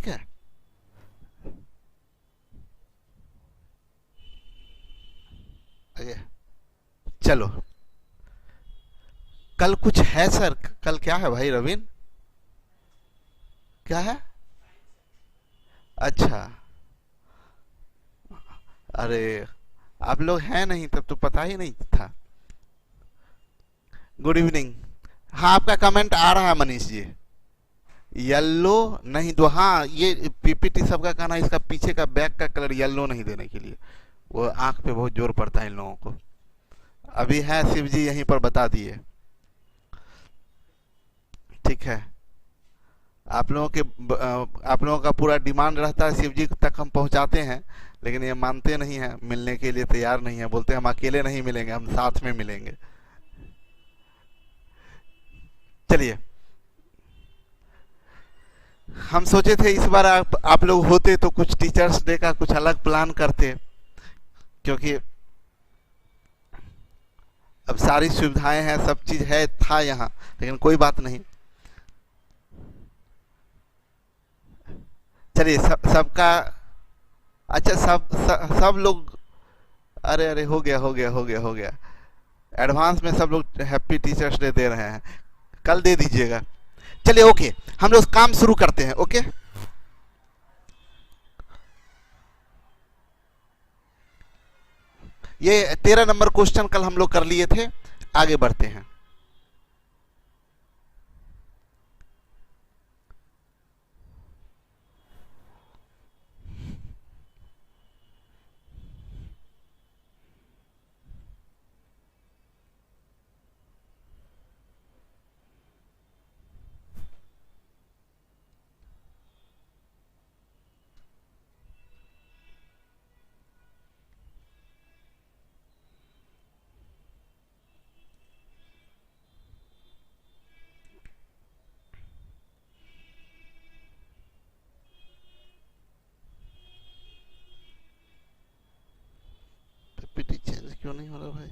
ठीक है। आगे चलो, कल कुछ है सर? कल क्या है भाई रवीन? क्या है? अच्छा, अरे आप लोग हैं नहीं तब तो पता ही नहीं था। Good evening. हाँ, आपका कमेंट आ रहा है मनीष जी। येलो नहीं दो, हाँ ये पीपीटी सबका कहना है इसका पीछे का बैक का कलर येलो नहीं देने के लिए, वो आंख पे बहुत जोर पड़ता है इन लोगों को। अभी है शिव जी यहीं पर बता दिए। ठीक है, आप लोगों के आप लोगों का पूरा डिमांड रहता है शिव जी तक हम पहुंचाते हैं, लेकिन ये मानते नहीं हैं, मिलने के लिए तैयार नहीं है, बोलते हैं हम अकेले नहीं मिलेंगे, हम साथ में मिलेंगे। चलिए, हम सोचे थे इस बार आप लोग होते तो कुछ टीचर्स डे का कुछ अलग प्लान करते, क्योंकि अब सारी सुविधाएं हैं, सब चीज है था यहाँ, लेकिन कोई बात नहीं। चलिए, सबका अच्छा, सब लोग, अरे अरे हो गया हो गया हो गया हो गया, एडवांस में सब लोग हैप्पी टीचर्स डे दे रहे हैं, कल दे दीजिएगा। चलिए ओके, हम लोग काम शुरू करते हैं। ओके, ये 13 नंबर क्वेश्चन कल हम लोग कर लिए थे, आगे बढ़ते हैं। पीपीटी चेंज क्यों नहीं हो रहा भाई?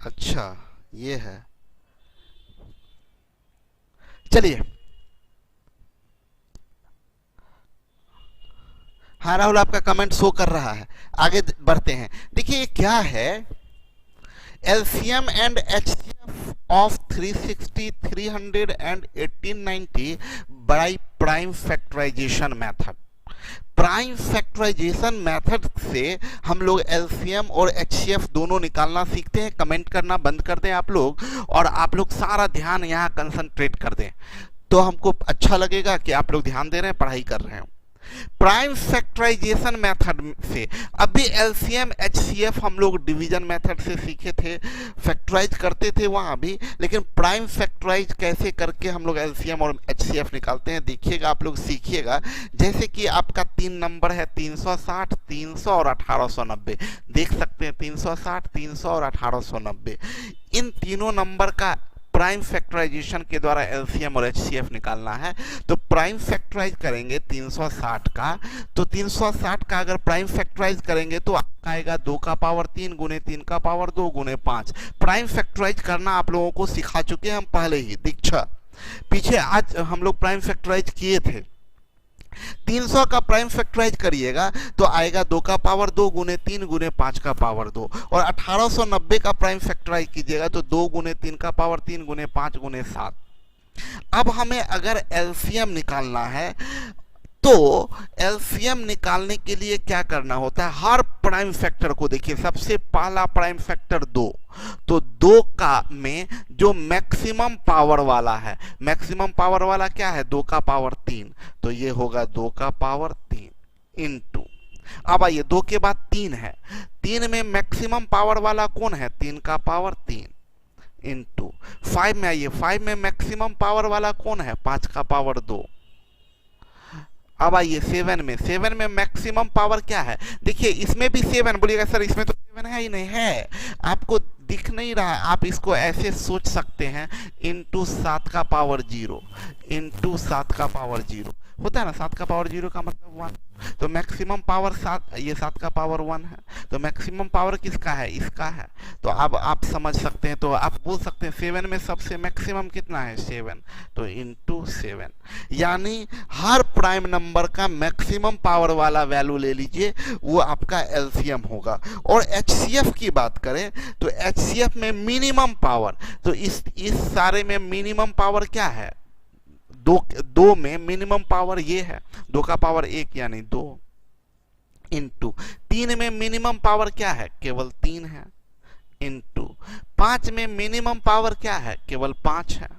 अच्छा, ये है। चलिए, हाँ राहुल, आपका कमेंट शो कर रहा है, आगे बढ़ते हैं। देखिए क्या है, एलसीएम एंड एचसीएफ ऑफ 360, 300 एंड 1890 by prime factorisation method. Prime factorisation method से हम लोग एलसीएम और एचसीएफ दोनों निकालना सीखते हैं। कमेंट करना बंद कर दें आप लोग, और आप लोग सारा ध्यान यहाँ कंसंट्रेट कर दें, तो हमको अच्छा लगेगा कि आप लोग ध्यान दे रहे हैं, पढ़ाई कर रहे हैं। प्राइम फैक्टराइजेशन मेथड से अभी एलसीएम एचसीएफ हम लोग डिवीजन मेथड से सीखे थे, फैक्टराइज करते थे वहां भी, लेकिन प्राइम फैक्टराइज कैसे करके हम लोग एलसीएम और एचसीएफ निकालते हैं देखिएगा, आप लोग सीखिएगा। जैसे कि आपका 3 नंबर है 360, 300 और 1890, देख सकते हैं 360, 300 और 1890, इन तीनों नंबर का प्राइम फैक्टराइजेशन के द्वारा एलसीएम और एचसीएफ निकालना है। तो प्राइम फैक्टराइज करेंगे 360 का, तो 360 का अगर प्राइम फैक्टराइज करेंगे तो आपका आएगा 2 का पावर 3 गुने 3 का पावर 2 गुने 5। प्राइम फैक्टराइज करना आप लोगों को सिखा चुके हैं हम पहले ही, दीक्षा पीछे आज हम लोग प्राइम फैक्टराइज किए थे। 300 का प्राइम फैक्टराइज करिएगा तो आएगा 2 का पावर 2 गुने 3 गुने 5 का पावर 2, और 1890 का प्राइम फैक्टराइज कीजिएगा तो 2 गुने 3 का पावर 3 गुने 5 गुने 7। अब हमें अगर एलसीएम निकालना है तो एलसीएम निकालने के लिए क्या करना होता है, हर प्राइम फैक्टर को देखिए, सबसे पहला प्राइम फैक्टर 2, तो 2 का में जो मैक्सिमम पावर वाला है, मैक्सिमम पावर वाला क्या है 2 का पावर 3, तो ये होगा 2 का पावर 3 इनटू, अब आइए 2 के बाद 3 है, 3 में मैक्सिमम पावर वाला कौन है 3 का पावर 3 इनटू 5 में आइए, 5 में मैक्सिमम पावर वाला कौन है 5 का पावर 2। अब आइए 7 में, 7 में मैक्सिमम पावर क्या है, देखिए इसमें भी 7, बोलिएगा सर इसमें तो 7 है ही नहीं, है आपको दिख नहीं रहा, आप इसको ऐसे सोच सकते हैं इनटू 7 का पावर 0 इनटू 7 का पावर 0। होता है ना, 7 का पावर 0 का मतलब 1, तो मैक्सिमम पावर 7, ये 7 का पावर 1 है, तो मैक्सिमम पावर किसका है, इसका है। तो अब आप समझ सकते हैं, तो आप बोल सकते हैं 7 में सबसे मैक्सिमम कितना है, 7, तो इंटू 7, यानी हर प्राइम नंबर का मैक्सिमम पावर वाला वैल्यू ले लीजिए, वो आपका एलसीएम होगा। और एचसीएफ की बात करें तो एचसीएफ में मिनिमम पावर, तो इस सारे में मिनिमम पावर क्या है, दो में मिनिमम पावर ये है, 2 का पावर 1 यानी 2, इंटू 3 में मिनिमम पावर क्या है, केवल 3 है, इंटू 5 में मिनिमम पावर क्या है, केवल 5 है,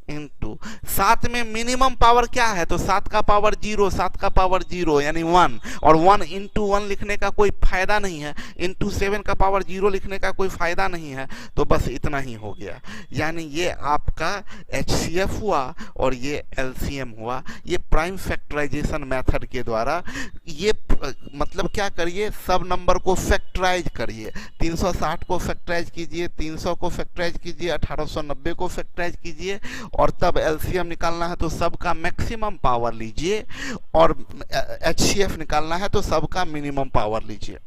इंटू 7 में मिनिमम पावर क्या है, तो 7 का पावर 0, 7 का पावर 0 यानी 1, और 1 इंटू 1 लिखने का कोई फायदा नहीं है, इंटू 7 का पावर 0 लिखने का कोई फायदा नहीं है, तो बस इतना ही हो गया। यानी ये आपका एचसीएफ हुआ और ये एलसीएम हुआ। ये प्राइम फैक्टराइजेशन मेथड के द्वारा, ये मतलब क्या करिए, सब नंबर को फैक्टराइज करिए, 360 को फैक्टराइज कीजिए, 300 को फैक्टराइज कीजिए, 1890 को फैक्टराइज कीजिए, और तब एलसीएम निकालना है तो सबका मैक्सिमम पावर लीजिए, और एचसीएफ निकालना है तो सबका मिनिमम पावर लीजिए।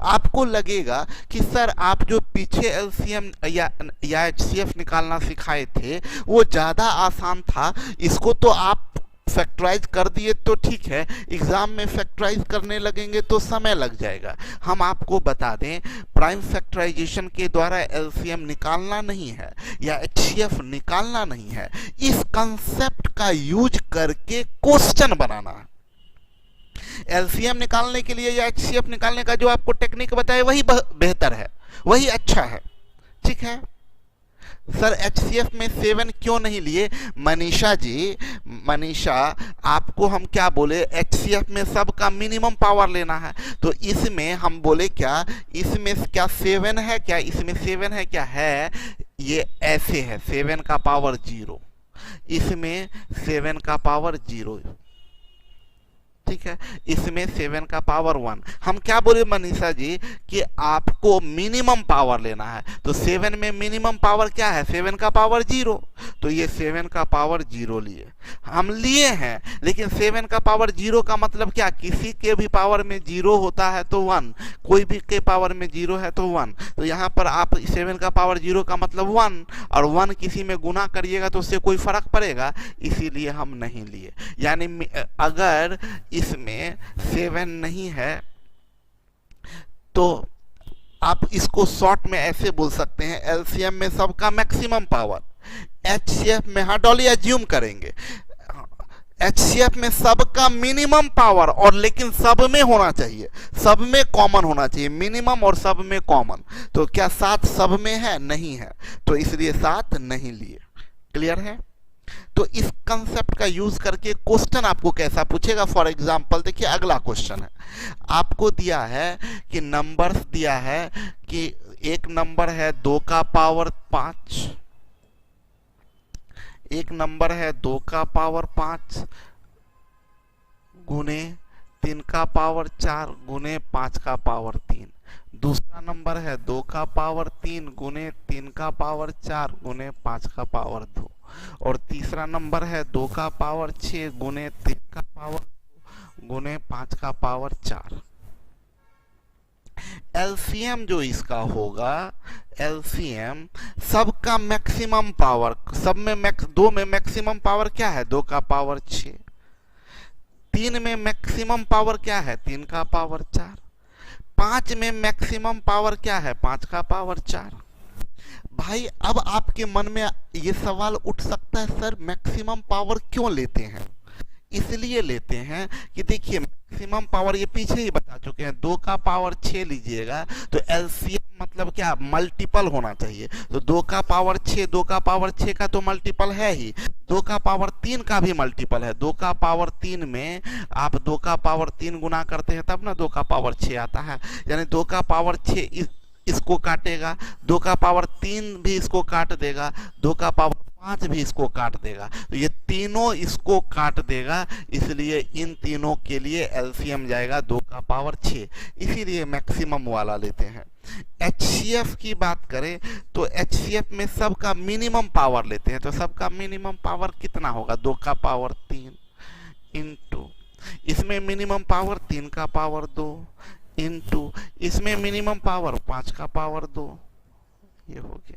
आपको लगेगा कि सर आप जो पीछे एलसीएम या एचसीएफ निकालना सिखाए थे वो ज़्यादा आसान था, इसको तो आप फैक्टराइज कर दिए तो ठीक है, एग्जाम में फैक्टराइज करने लगेंगे तो समय लग जाएगा। हम आपको बता दें, प्राइम फैक्टराइजेशन के द्वारा एलसीएम निकालना नहीं है या एचसीएफ निकालना नहीं है, इस कंसेप्ट का यूज करके क्वेश्चन बनाना है। एलसीएम निकालने के लिए या एचसीएफ निकालने का जो आपको टेक्निक बताए वही बेहतर है, वही अच्छा है, ठीक है। सर एचसीएफ में 7 क्यों नहीं लिए, मनीषा जी, मनीषा आपको हम क्या बोले, एचसीएफ में सबका मिनिमम पावर लेना है, तो इसमें हम बोले क्या, इसमें क्या 7 है क्या, इसमें 7 है क्या, है, ये ऐसे है 7 का पावर 0, इसमें 7 का पावर 0, ठीक है, इसमें 7 का पावर 1। हम क्या बोले मनीषा जी कि आपको मिनिमम पावर लेना है, तो 7 में मिनिमम पावर क्या है, 7 का पावर 0, तो ये 7 का पावर 0 लिए, हम लिए हैं, लेकिन 7 का पावर 0 का मतलब क्या, किसी के भी पावर में 0 होता है तो 1, कोई भी के पावर में 0 है तो 1, तो यहाँ पर आप 7 का पावर 0 का मतलब 1, और 1 किसी में गुना करिएगा तो उससे कोई फर्क पड़ेगा, इसीलिए हम नहीं लिए। यानी अगर इसमें 7 नहीं है तो आप इसको शॉर्ट में ऐसे बोल सकते हैं, एलसीएम में सबका मैक्सिमम पावर, एचसीएफ में, हाँ डॉली एज्यूम करेंगे, एचसीएफ में सबका मिनिमम पावर, और लेकिन सब में होना चाहिए, सब में कॉमन होना चाहिए, मिनिमम और सब में कॉमन, तो क्या 7 सब में है, नहीं है, तो इसलिए 7 नहीं लिए। क्लियर है। तो इस कंसेप्ट का यूज करके क्वेश्चन आपको कैसा पूछेगा, फॉर एग्जांपल देखिए अगला क्वेश्चन है, आपको दिया है कि नंबर्स दिया है कि एक नंबर है 2 का पावर 5, एक नंबर है 2 का पावर 5 गुने 3 का पावर 4 गुने 5 का पावर 3, दूसरा नंबर है 2 का पावर 3 गुने 3 का पावर 4 गुने 5 का पावर 2, और तीसरा नंबर है 2 का पावर 6 गुने 3 का पावर 2 गुने 5 का पावर 4। एलसीएम जो इसका होगा, एलसीएम सबका मैक्सिमम पावर, सब में 2 में मैक्सिमम पावर क्या है, 2 का पावर 6, 3 में मैक्सिमम पावर क्या है, 3 का पावर 4, 5 में मैक्सिमम पावर क्या है, 5 का पावर 4। भाई अब आपके मन में ये सवाल उठ सकता है, सर मैक्सिमम पावर क्यों लेते हैं, इसलिए लेते हैं कि देखिए मैक्सिमम पावर ये पीछे ही बता चुके हैं, 2 का पावर 6 लीजिएगा तो एलसीएम मतलब क्या, मल्टीपल होना चाहिए, तो 2 का पावर 6, 2 का पावर 6 का तो मल्टीपल है ही, 2 का पावर 3 का भी मल्टीपल है, 2 का पावर 3 में आप 2 का पावर 3 गुना करते हैं तब ना 2 का पावर 6 आता है, यानी 2 का पावर 6 इसको काटेगा, 2 का पावर 3 भी इसको काट देगा, 2 का पावर 5 भी इसको काट देगा, तो ये तीनों इसको काट देगा, इसलिए इन तीनों के लिए एलसीएम जाएगा 2 का पावर 6, इसीलिए मैक्सिमम वाला लेते हैं। एचसीएफ की बात करें तो एचसीएफ में सबका मिनिमम पावर लेते हैं, तो सबका मिनिमम पावर कितना होगा, 2 का पावर 3 इंटू इसमें मिनिमम पावर 3 का पावर 2 इंटू इसमें मिनिमम पावर 5 का पावर 2, ये हो गया।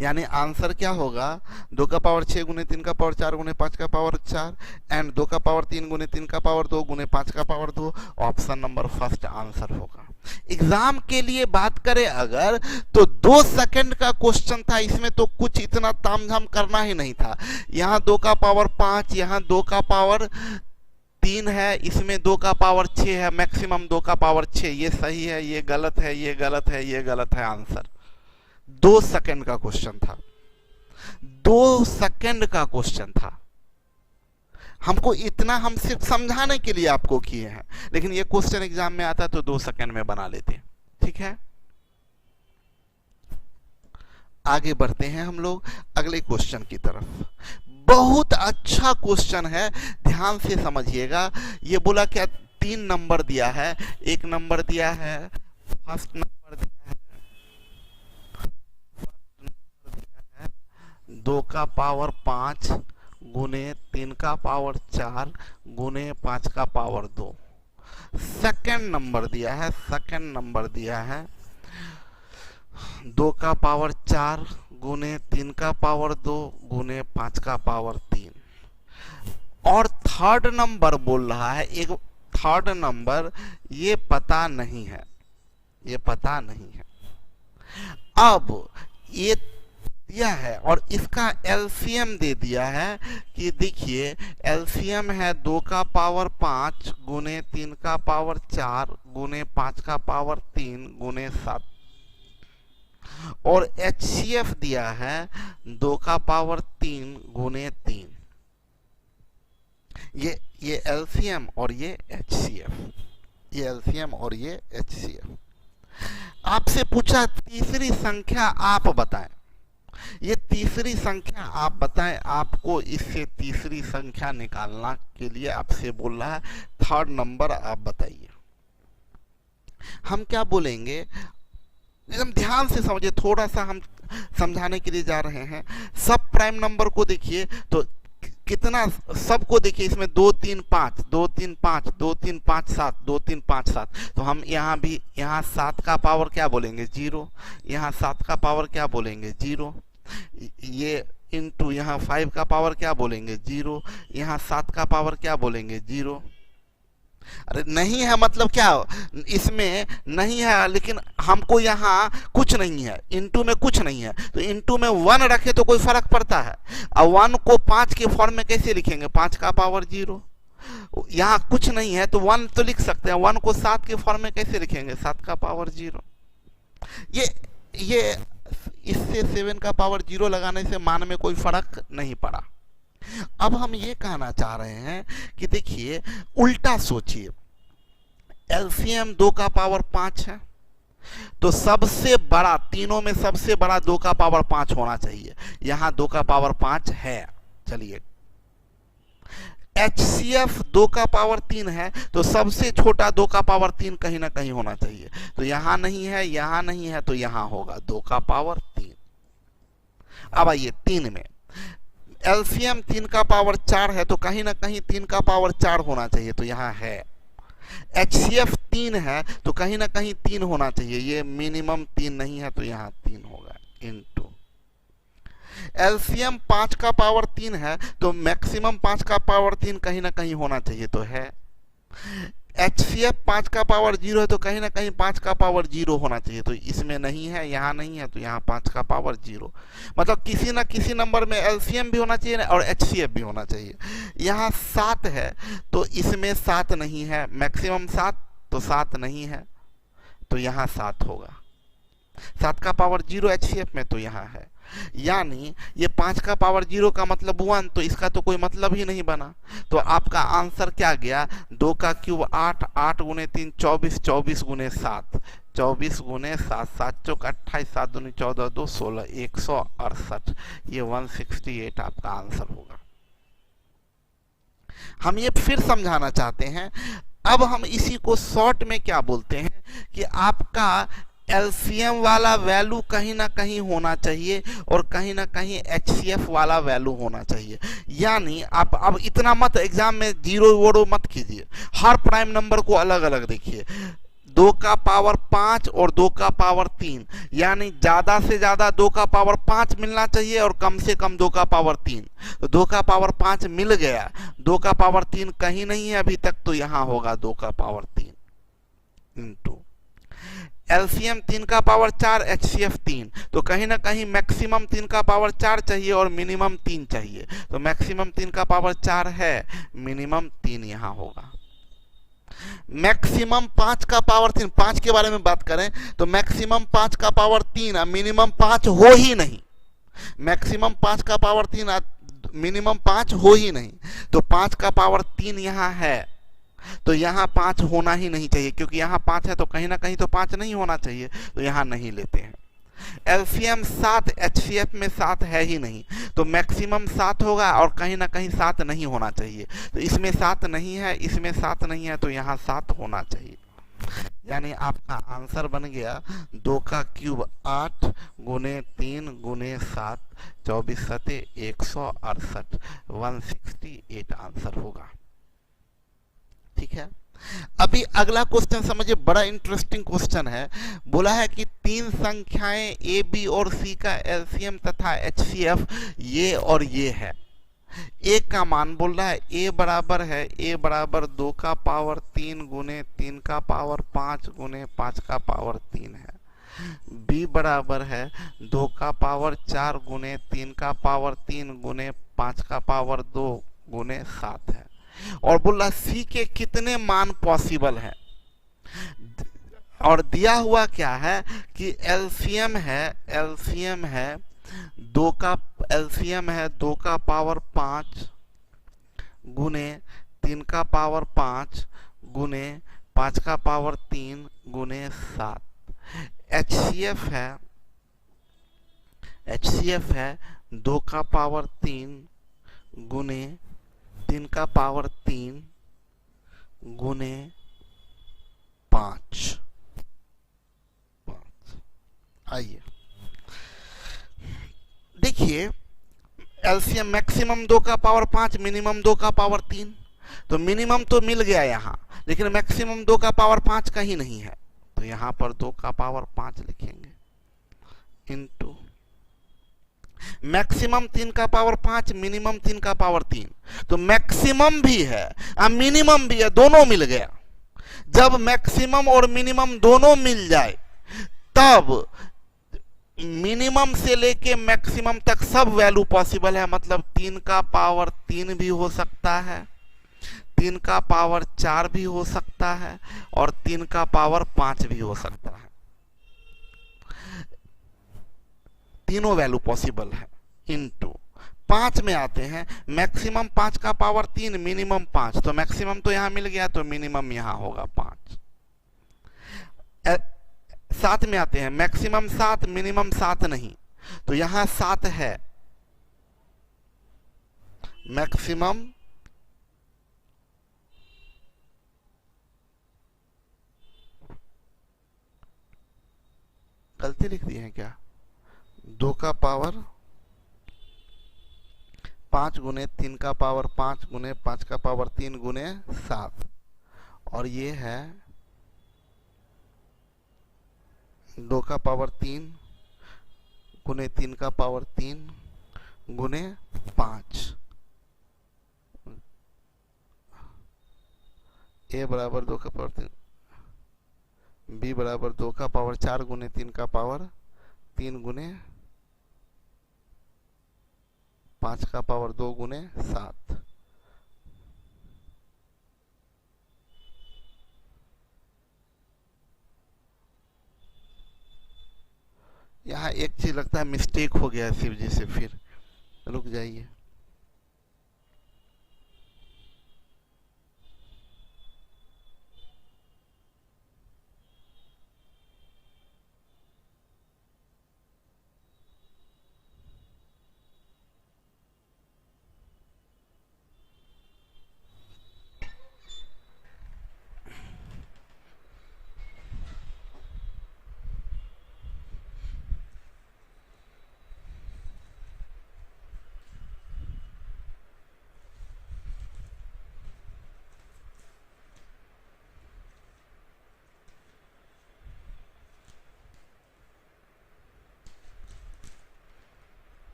यानी आंसर क्या होगा, 2 का पावर 6 गुने 3 का पावर 4 गुने 5 का पावर 4 एंड 2 का पावर 3 गुने 3 का पावर 2 गुने 5 का power 2। Option number first answer होगा। एग्जाम के लिए बात करें अगर तो 2 सेकंड का क्वेश्चन था, इसमें तो कुछ इतना तामझाम करना ही नहीं था। यहाँ 2 का पावर 5, यहाँ 2 का पावर 3 है, इसमें 2 का पावर 6 है, मैक्सिमम 2 का पावर 6। ये सही है, ये गलत है, ये गलत है, ये गलत है। आंसर 2 सेकंड का क्वेश्चन था, 2 सेकंड का क्वेश्चन था। हमको इतना हम सिर्फ समझाने के लिए आपको किए हैं, लेकिन ये क्वेश्चन एग्जाम में आता तो 2 सेकंड में बना लेते। ठीक है, आगे बढ़ते हैं हम लोग अगले क्वेश्चन की तरफ। बहुत अच्छा क्वेश्चन है, ध्यान से समझिएगा। ये बोला क्या, 3 नंबर दिया है, एक नंबर दिया है, फर्स्ट नंबर दिया है 2 का पावर 5 गुने 3 का पावर 4 गुने 5 का पावर 2। सेकंड नंबर दिया है, सेकंड नंबर दिया है 2 का पावर 4 गुने 3 का पावर 2 गुने 5 का पावर 3। और थर्ड नंबर बोल रहा है, एक थर्ड नंबर ये पता नहीं है, ये पता नहीं है। अब ये दिया है और इसका एलसीएम दे दिया है कि देखिए एलसीएम है 2 का पावर 5 गुने 3 का पावर 4 गुने 5 का पावर 3 गुने 7 और एचसीएफ दिया है 2 का पावर 3 गुने 3। ये एलसीएम और ये एचसीएफ, ये एलसीएम और ये एचसीएफ। आपसे पूछा तीसरी संख्या आप बताएं, ये तीसरी संख्या आप बताएं। आपको इससे तीसरी संख्या निकालना के लिए आपसे बोल रहा है थर्ड नंबर आप बताइए। हम क्या बोलेंगे, एकदम ध्यान से समझिए, थोड़ा सा हम समझाने के लिए जा रहे हैं। सब प्राइम नंबर को देखिए तो कितना, सबको देखिए, इसमें 2 3 5 2 3 5 2 3 5 7 2 3 5 7। तो हम यहाँ भी, यहाँ 7 का पावर क्या बोलेंगे 0, यहाँ 7 का पावर क्या बोलेंगे 0, ये इंटू यहाँ 5 का पावर क्या बोलेंगे 0, यहाँ 7 का पावर क्या बोलेंगे 0। अरे नहीं है मतलब क्या, इसमें नहीं है, लेकिन हमको यहाँ कुछ नहीं है, इनटू में कुछ नहीं है, तो इनटू में 1 रखे तो कोई फर्क पड़ता है। अब 1 को 5 के फॉर्म में कैसे लिखेंगे, 5 का पावर 0। यहाँ कुछ नहीं है तो 1 तो लिख सकते हैं, 1 को 7 के फॉर्म में कैसे लिखेंगे, 7 का पावर 0। ये इससे 7 का पावर 0 लगाने से मान में कोई फर्क नहीं पड़ा। अब हम ये कहना चाह रहे हैं कि देखिए उल्टा सोचिए, एलसीएम 2 का पावर 5 है, तो सबसे बड़ा, तीनों में सबसे बड़ा 2 का पावर 5 होना चाहिए। यहां 2 का पावर 5 है, चलिए। एचसीएफ 2 का पावर 3 है, तो सबसे छोटा 2 का पावर 3 कहीं ना कहीं होना चाहिए। तो यहां नहीं है, यहां नहीं है, तो यहां होगा 2 का पावर 3। अब आइए 3 में, एलसीएम 3 का पावर 4 है, तो कहीं ना कहीं 3 का पावर 4 होना चाहिए, तो यहाँ है। एचसीएफ 3 है, तो कहीं ना कहीं 3 होना चाहिए, ये मिनिमम 3 नहीं है, तो यहाँ 3 होगा। इंटू एलसीएम 5 का पावर 3 है, तो मैक्सिमम 5 का पावर 3 कहीं ना कहीं होना चाहिए, तो है। एचसीएफ 5 का पावर 0 है, तो कहीं ना कहीं 5 का पावर 0 होना चाहिए, तो इसमें नहीं है, यहाँ नहीं है, तो यहाँ 5 का पावर 0। मतलब किसी ना किसी नंबर में एलसीएम भी होना चाहिए और एचसीएफ भी होना चाहिए। यहाँ 7 है, तो इसमें 7 नहीं है, मैक्सिमम 7, तो 7 नहीं है, तो यहाँ 7 होगा। 7 का पावर 0 एचसीएफ में, तो यहाँ है। यानी ये 5 का पावर 0 का मतलब 1, तो इसका तो कोई मतलब ही नहीं बना। तो आपका आंसर क्या गया, 2 का क्यूब 8, 8 गुने 3 24, 24 गुने 7, 24 गुने 7, 7 चौक 28, 7 दूनी 14, 2 16, 168। ये 168 आपका आंसर होगा। हम ये फिर समझाना चाहते हैं। अब हम इसी को शॉर्ट में क्या बोलते हैं कि आपका एलसीएम वाला वैल्यू कहीं ना कहीं होना चाहिए और कहीं ना कहीं एचसीएफ वाला वैल्यू होना चाहिए। यानी आप अब इतना मत एग्जाम में जीरो वोरो मत कीजिए, हर प्राइम नंबर को अलग अलग देखिए। 2 का पावर 5 और 2 का पावर 3, यानी ज्यादा से ज्यादा 2 का पावर 5 मिलना चाहिए और कम से कम 2 का पावर 3। तो 2 का पावर 5 मिल गया, 2 का पावर 3 कहीं नहीं है अभी तक, तो यहां होगा 2 का पावर 3 इंटू एलसीएम 3 का पावर 4 एचसीएफ 3। तो कहीं ना कहीं मैक्सिमम 3 का पावर 4 चाहिए और मिनिमम 3 चाहिए, तो मैक्सिमम 3 का पावर 4 है, मिनिमम 3 यहां होगा। मैक्सिमम 5 का पावर 3, 5 के बारे में बात करें तो मैक्सिमम 5 का पावर 3 मिनिमम 5 हो ही नहीं। मैक्सिमम 5 का पावर 3 मिनिमम 5 हो ही नहीं, तो 5 का पावर 3 यहां है, तो यहां 5 होना ही नहीं चाहिए, क्योंकि यहां 5 है तो कहीं ना कहीं तो 5 नहीं होना चाहिए, तो यहां नहीं लेते हैं। एलसीएम 7, एचसीएफ में 7 है ही नहीं, तो मैक्सिमम 7 होगा और कहीं ना कहीं 7 नहीं होना चाहिए, तो इसमें 7 नहीं है, इसमें 7 नहीं है, तो यहाँ 7 होना चाहिए। यानी आपका आंसर बन गया 2 का क्यूब 8 गुने 3 गुने 7, 24 सते 168, 168 आंसर होगा। ठीक है, अभी अगला क्वेश्चन समझिए, बड़ा इंटरेस्टिंग क्वेश्चन है। बोला है कि 3 संख्याएं ए बी और सी का एलसीएम तथा एचसीएफ ये और ये है। ए का मान बोल रहा है, ए बराबर है, ए बराबर 2 का पावर 3 गुने 3 का पावर 5 गुने 5 का पावर 3 है। बी बराबर है 2 का पावर 4 गुने 3 का पावर 3 गुने 5 का पावर 2 गुने 7 है। और बोल रहा सी के कितने मान पॉसिबल है, और दिया हुआ क्या है कि एलसीएम है, एलसीएम है 2 का पावर 5 गुने 3 का पावर 5 गुने 5 का पावर 3 गुने 7। एचसीएफ है 2 का पावर 3 गुने 3 का पावर 3 गुने 5। आइए देखिए, एलसीएम मैक्सिमम 2 का पावर 5, मिनिमम 2 का पावर 3, तो मिनिमम तो मिल गया यहां, लेकिन मैक्सिमम 2 का पावर 5 कहीं नहीं है, तो यहां पर 2 का पावर 5 लिखेंगे इंटू मैक्सिमम 3 का पावर 5, मिनिमम 3 का पावर 3, तो मैक्सिमम भी है और मिनिमम भी है, दोनों मिल गया। जब मैक्सिमम और मिनिमम दोनों मिल जाए तब मिनिमम से लेके मैक्सिमम तक सब वैल्यू पॉसिबल है, मतलब 3 का पावर 3 भी हो सकता है, 3 का पावर 4 भी हो सकता है और 3 का पावर 5 भी हो सकता है। तीनों वैल्यू पॉसिबल है। इंटू 5 में आते हैं, मैक्सिमम 5 का पावर 3 मिनिमम 5, तो मैक्सिमम तो यहां मिल गया, तो मिनिमम यहां होगा 5। 7 में आते हैं, मैक्सिमम 7 मिनिमम 7 नहीं, तो यहां 7 है, मैक्सिमम गलती लिख दी है क्या, 2 का पावर 5 गुने 3 का पावर 5 गुने 5 का पावर 3 गुने 7, और ये है 2 का पावर 3 गुने 3 का पावर 3 गुने 5। ए बराबर 2 का पावर 3, बी बराबर 2 का पावर 4 गुने 3 का पावर 3 गुने 5 का पावर 2 गुने 7। यहाँ एक चीज लगता है मिस्टेक हो गया है शिव जी से, फिर रुक जाइए।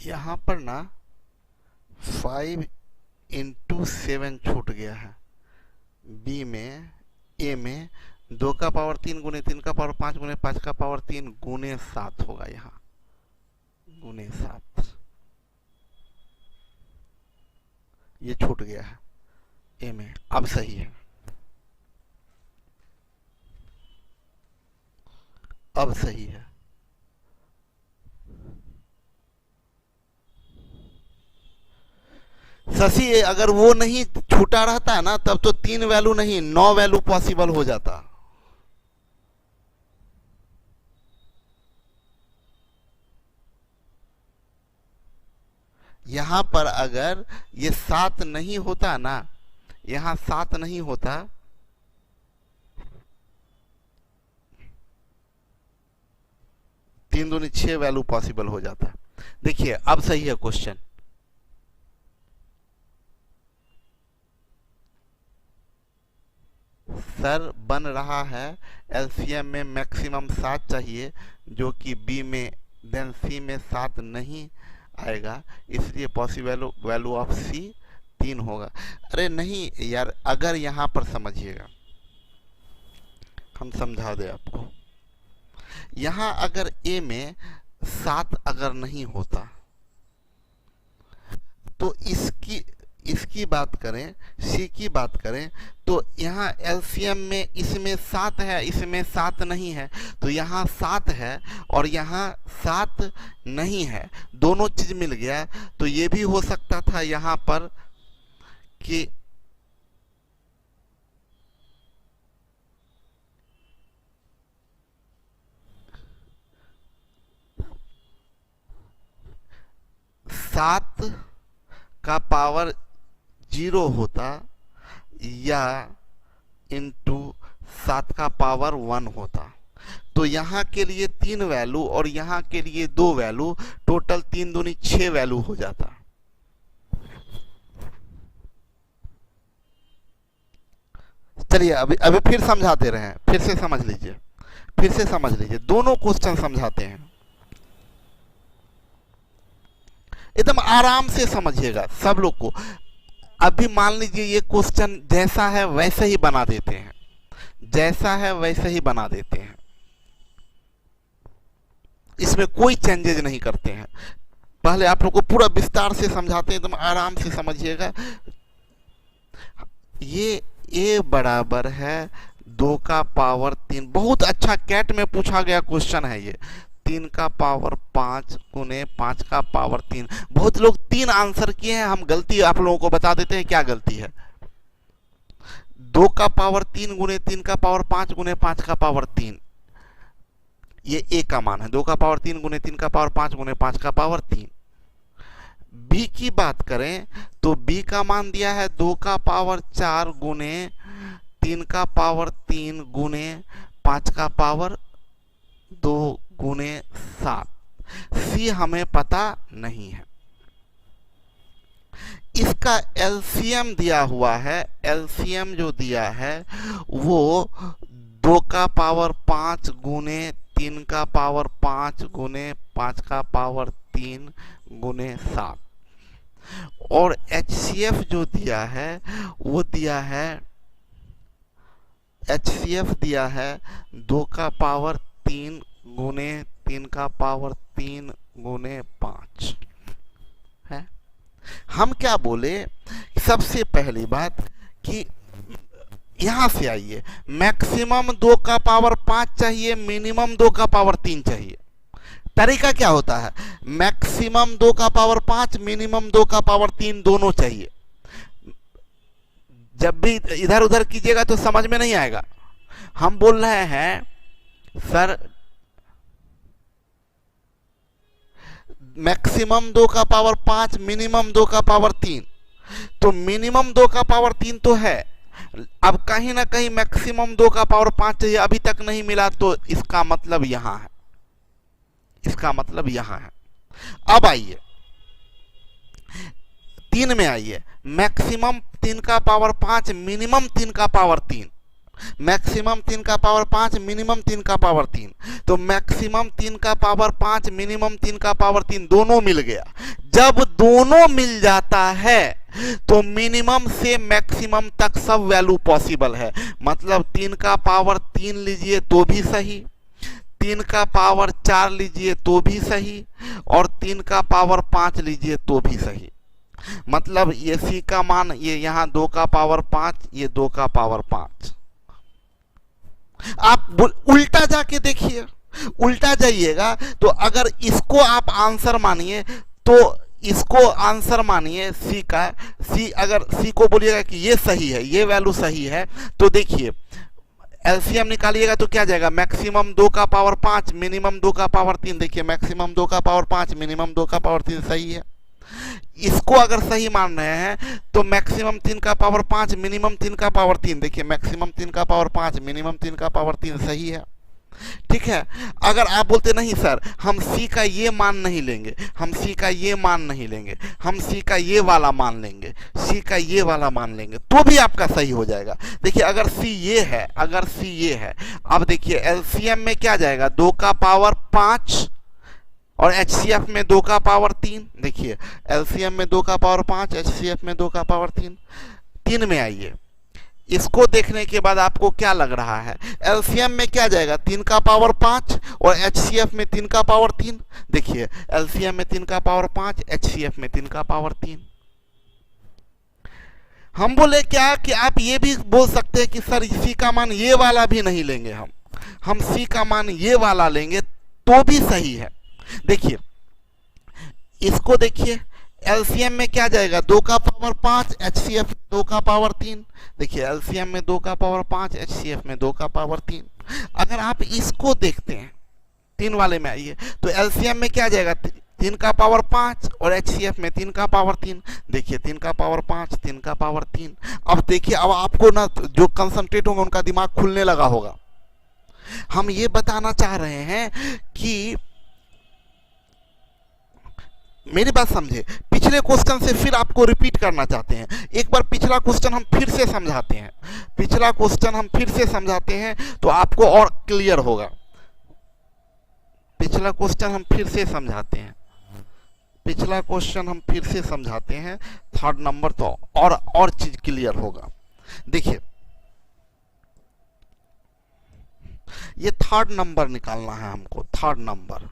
यहाँ पर ना 5 × 7 छूट गया है बी में, ए में 2 का पावर 3 गुने 3 का पावर 5 गुने 5 का पावर 3 गुने 7 होगा, यहाँ गुने 7 ये छूट गया है ए में। अब सही है, अब सही है। शशि अगर वो नहीं छूटा रहता ना तब तो 3 वैल्यू नहीं 9 वैल्यू पॉसिबल हो जाता। यहां पर अगर ये 7 नहीं होता ना, यहां 7 नहीं होता, तीन दूनी 6 वैल्यू पॉसिबल हो जाता। देखिए अब सही है क्वेश्चन। सर बन रहा है एलसीएम में मैक्सिमम 7 चाहिए जो कि बी में देन सी में 7 नहीं आएगा, इसलिए पॉसिबल वैल्यू ऑफ सी 3 होगा। अरे नहीं यार, अगर यहां पर समझिएगा, हम समझा दे आपको। यहां अगर ए में 7 अगर नहीं होता तो इसकी बात करें, सी की बात करें, तो यहाँ एलसीएम में इसमें 7 है, इसमें 7 नहीं है, तो यहाँ 7 है और यहाँ 7 नहीं है, दोनों चीज मिल गया। तो ये भी हो सकता था यहाँ पर कि सात का पावर 0 होता या इंटू 7 का पावर 1 होता। तो यहाँ के लिए 3 वैल्यू और यहाँ के लिए 2 वैल्यू, टोटल 3 दूनी 6 वैल्यू हो जाता। चलिए अभी अभी फिर समझाते रहे, फिर से समझ लीजिए, फिर से समझ लीजिए, दोनों क्वेश्चन समझाते हैं, एकदम आराम से समझिएगा सब लोग को। अभी मान लीजिए ये क्वेश्चन जैसा है वैसे ही बना देते हैं, जैसा है वैसे ही बना देते हैं, इसमें कोई चेंजेज नहीं करते हैं। पहले आप लोग को पूरा विस्तार से समझाते हैं, एकदम आराम से समझिएगा। ये ए बराबर है 2 का पावर 3, बहुत अच्छा कैट में पूछा गया क्वेश्चन है ये। 3 का पावर 5 गुने 5 का पावर 3। बहुत लोग 3 आंसर किए हैं, हम गलती आप लोगों को बता देते हैं क्या गलती है। 2 का पावर 3 गुने 3 का पावर 5 गुने 5 का पावर 3, ये ए का मान है। 2 का पावर 3 गुने 3 का पावर 5 गुने 5 का पावर 3। बी की बात करें तो बी का मान दिया है 2 का पावर 4 गुने 3 का पावर 3 गुने 5 का पावर 2 गुने 7। सी हमें पता नहीं है। इसका एलसीएम दिया हुआ है, एलसीएम जो दिया है वो 2 का पावर 5 गुने 3 का पावर 5 गुने 5 का पावर 3 गुने 7। और एचसीएफ जो दिया है वो दिया है, एचसीएफ दिया है 2 का पावर 3 गुने 3 का पावर 3 गुने 5 है। हम क्या बोले, सबसे पहली बात कि यहां से आइए, मैक्सिमम 2 का पावर 5 चाहिए, मिनिमम 2 का पावर 3 चाहिए। तरीका क्या होता है, मैक्सिमम 2 का पावर 5, मिनिमम 2 का पावर 3 दोनों चाहिए। जब भी इधर उधर कीजिएगा तो समझ में नहीं आएगा। हम बोल रहे हैं सर मैक्सिमम 2 का पावर 5, मिनिमम 2 का पावर 3, तो मिनिमम 2 का पावर 3 तो है, अब कहीं ना कहीं मैक्सिमम 2 का पावर 5 चाहिए, अभी तक नहीं मिला, तो इसका मतलब यहां है, इसका मतलब यहां है। अब आइए 3 में आइए, मैक्सिमम 3 का पावर 5, मिनिमम 3 का पावर 3। मैक्सिमम 3 का पावर 5, मिनिमम 3 का पावर 3। तो मैक्सिमम 3 का पावर 5, मिनिमम 3 का पावर 3 दोनों मिल गया। जब दोनों मिल जाता है तो मिनिमम से मैक्सिमम तक सब वैल्यू पॉसिबल है। मतलब 3 का पावर 3 लीजिए तो भी सही, 3 का पावर 4 लीजिए तो भी सही, और 3 का पावर 5 लीजिए तो भी सही। मतलब ये सी का मान, ये यहाँ 2 का पावर 5, ये 2 का पावर 5। आप उल्टा जाके देखिए, उल्टा जाइएगा तो अगर इसको आप आंसर मानिए तो इसको आंसर मानिए सी का, सी अगर सी को बोलिएगा कि ये सही है, ये वैल्यू सही है, तो देखिए एलसीएम निकालिएगा तो क्या जाएगा, मैक्सिमम 2 का पावर 5, मिनिमम 2 का पावर 3। देखिए मैक्सिमम 2 का पावर 5, मिनिमम 2 का पावर 3 सही है। इसको अगर सही मान रहे हैं तो मैक्सिमम 3 का पावर 5, मिनिमम 3 का पावर 3। देखिए मैक्सिमम 3 का पावर 5, मिनिमम 3 का पावर 3 सही है। ठीक है। अगर आप बोलते नहीं सर हम सी का ये मान नहीं लेंगे, हम सी का ये मान नहीं लेंगे, हम सी का ये वाला मान लेंगे, सी का ये वाला मान लेंगे, तो भी आपका सही हो जाएगा। देखिए अगर सी ये है, अगर सी ये है, अब देखिए एलसीएम में क्या जाएगा, 2 का पावर 5 और एचसीएफ में 2 का पावर 3। देखिए एलसीएम में 2 का पावर 5, एचसीएफ में 2 का पावर 3। 3 में आइए, इसको देखने के बाद आपको क्या लग रहा है, एलसीएम में क्या जाएगा, 3 का पावर 5 और एचसीएफ में 3 का पावर 3। देखिए एलसीएम में 3 का पावर 5, एचसीएफ में 3 का पावर 3। हम बोले क्या कि आप ये भी बोल सकते हैं कि सर सी का मान ये वाला भी नहीं लेंगे, हम सी का मान ये वाला लेंगे तो भी सही है। देखिए इसको देखिए, एलसीएम में क्या जाएगा, 2 का पावर 5, एचसीएफ में 2 का पावर 3। देखिए एलसीएम में 2 का पावर 5, एचसीएफ में 2 का पावर 3। अगर आप इसको देखते हैं 3 वाले में आइए तो एलसीएम में क्या जाएगा, 3 का पावर 5 और एचसीएफ में 3 का पावर 3। देखिए 3 का पावर 5, 3 का पावर 3। अब देखिए अब आपको ना जो कंसंट्रेट होंगे उनका दिमाग खुलने लगा होगा। हम ये बताना चाह रहे हैं कि मेरी बात समझे, पिछले क्वेश्चन से फिर आपको रिपीट करना चाहते हैं। एक बार पिछला क्वेश्चन हम फिर से समझाते हैं, पिछला क्वेश्चन हम फिर से समझाते हैं तो आपको और क्लियर होगा। पिछला क्वेश्चन हम फिर से समझाते हैं, पिछला क्वेश्चन हम फिर से समझाते हैं, 3rd नंबर, तो और चीज क्लियर होगा। देखिए ये 3rd नंबर निकालना है हमको, 3rd नंबर।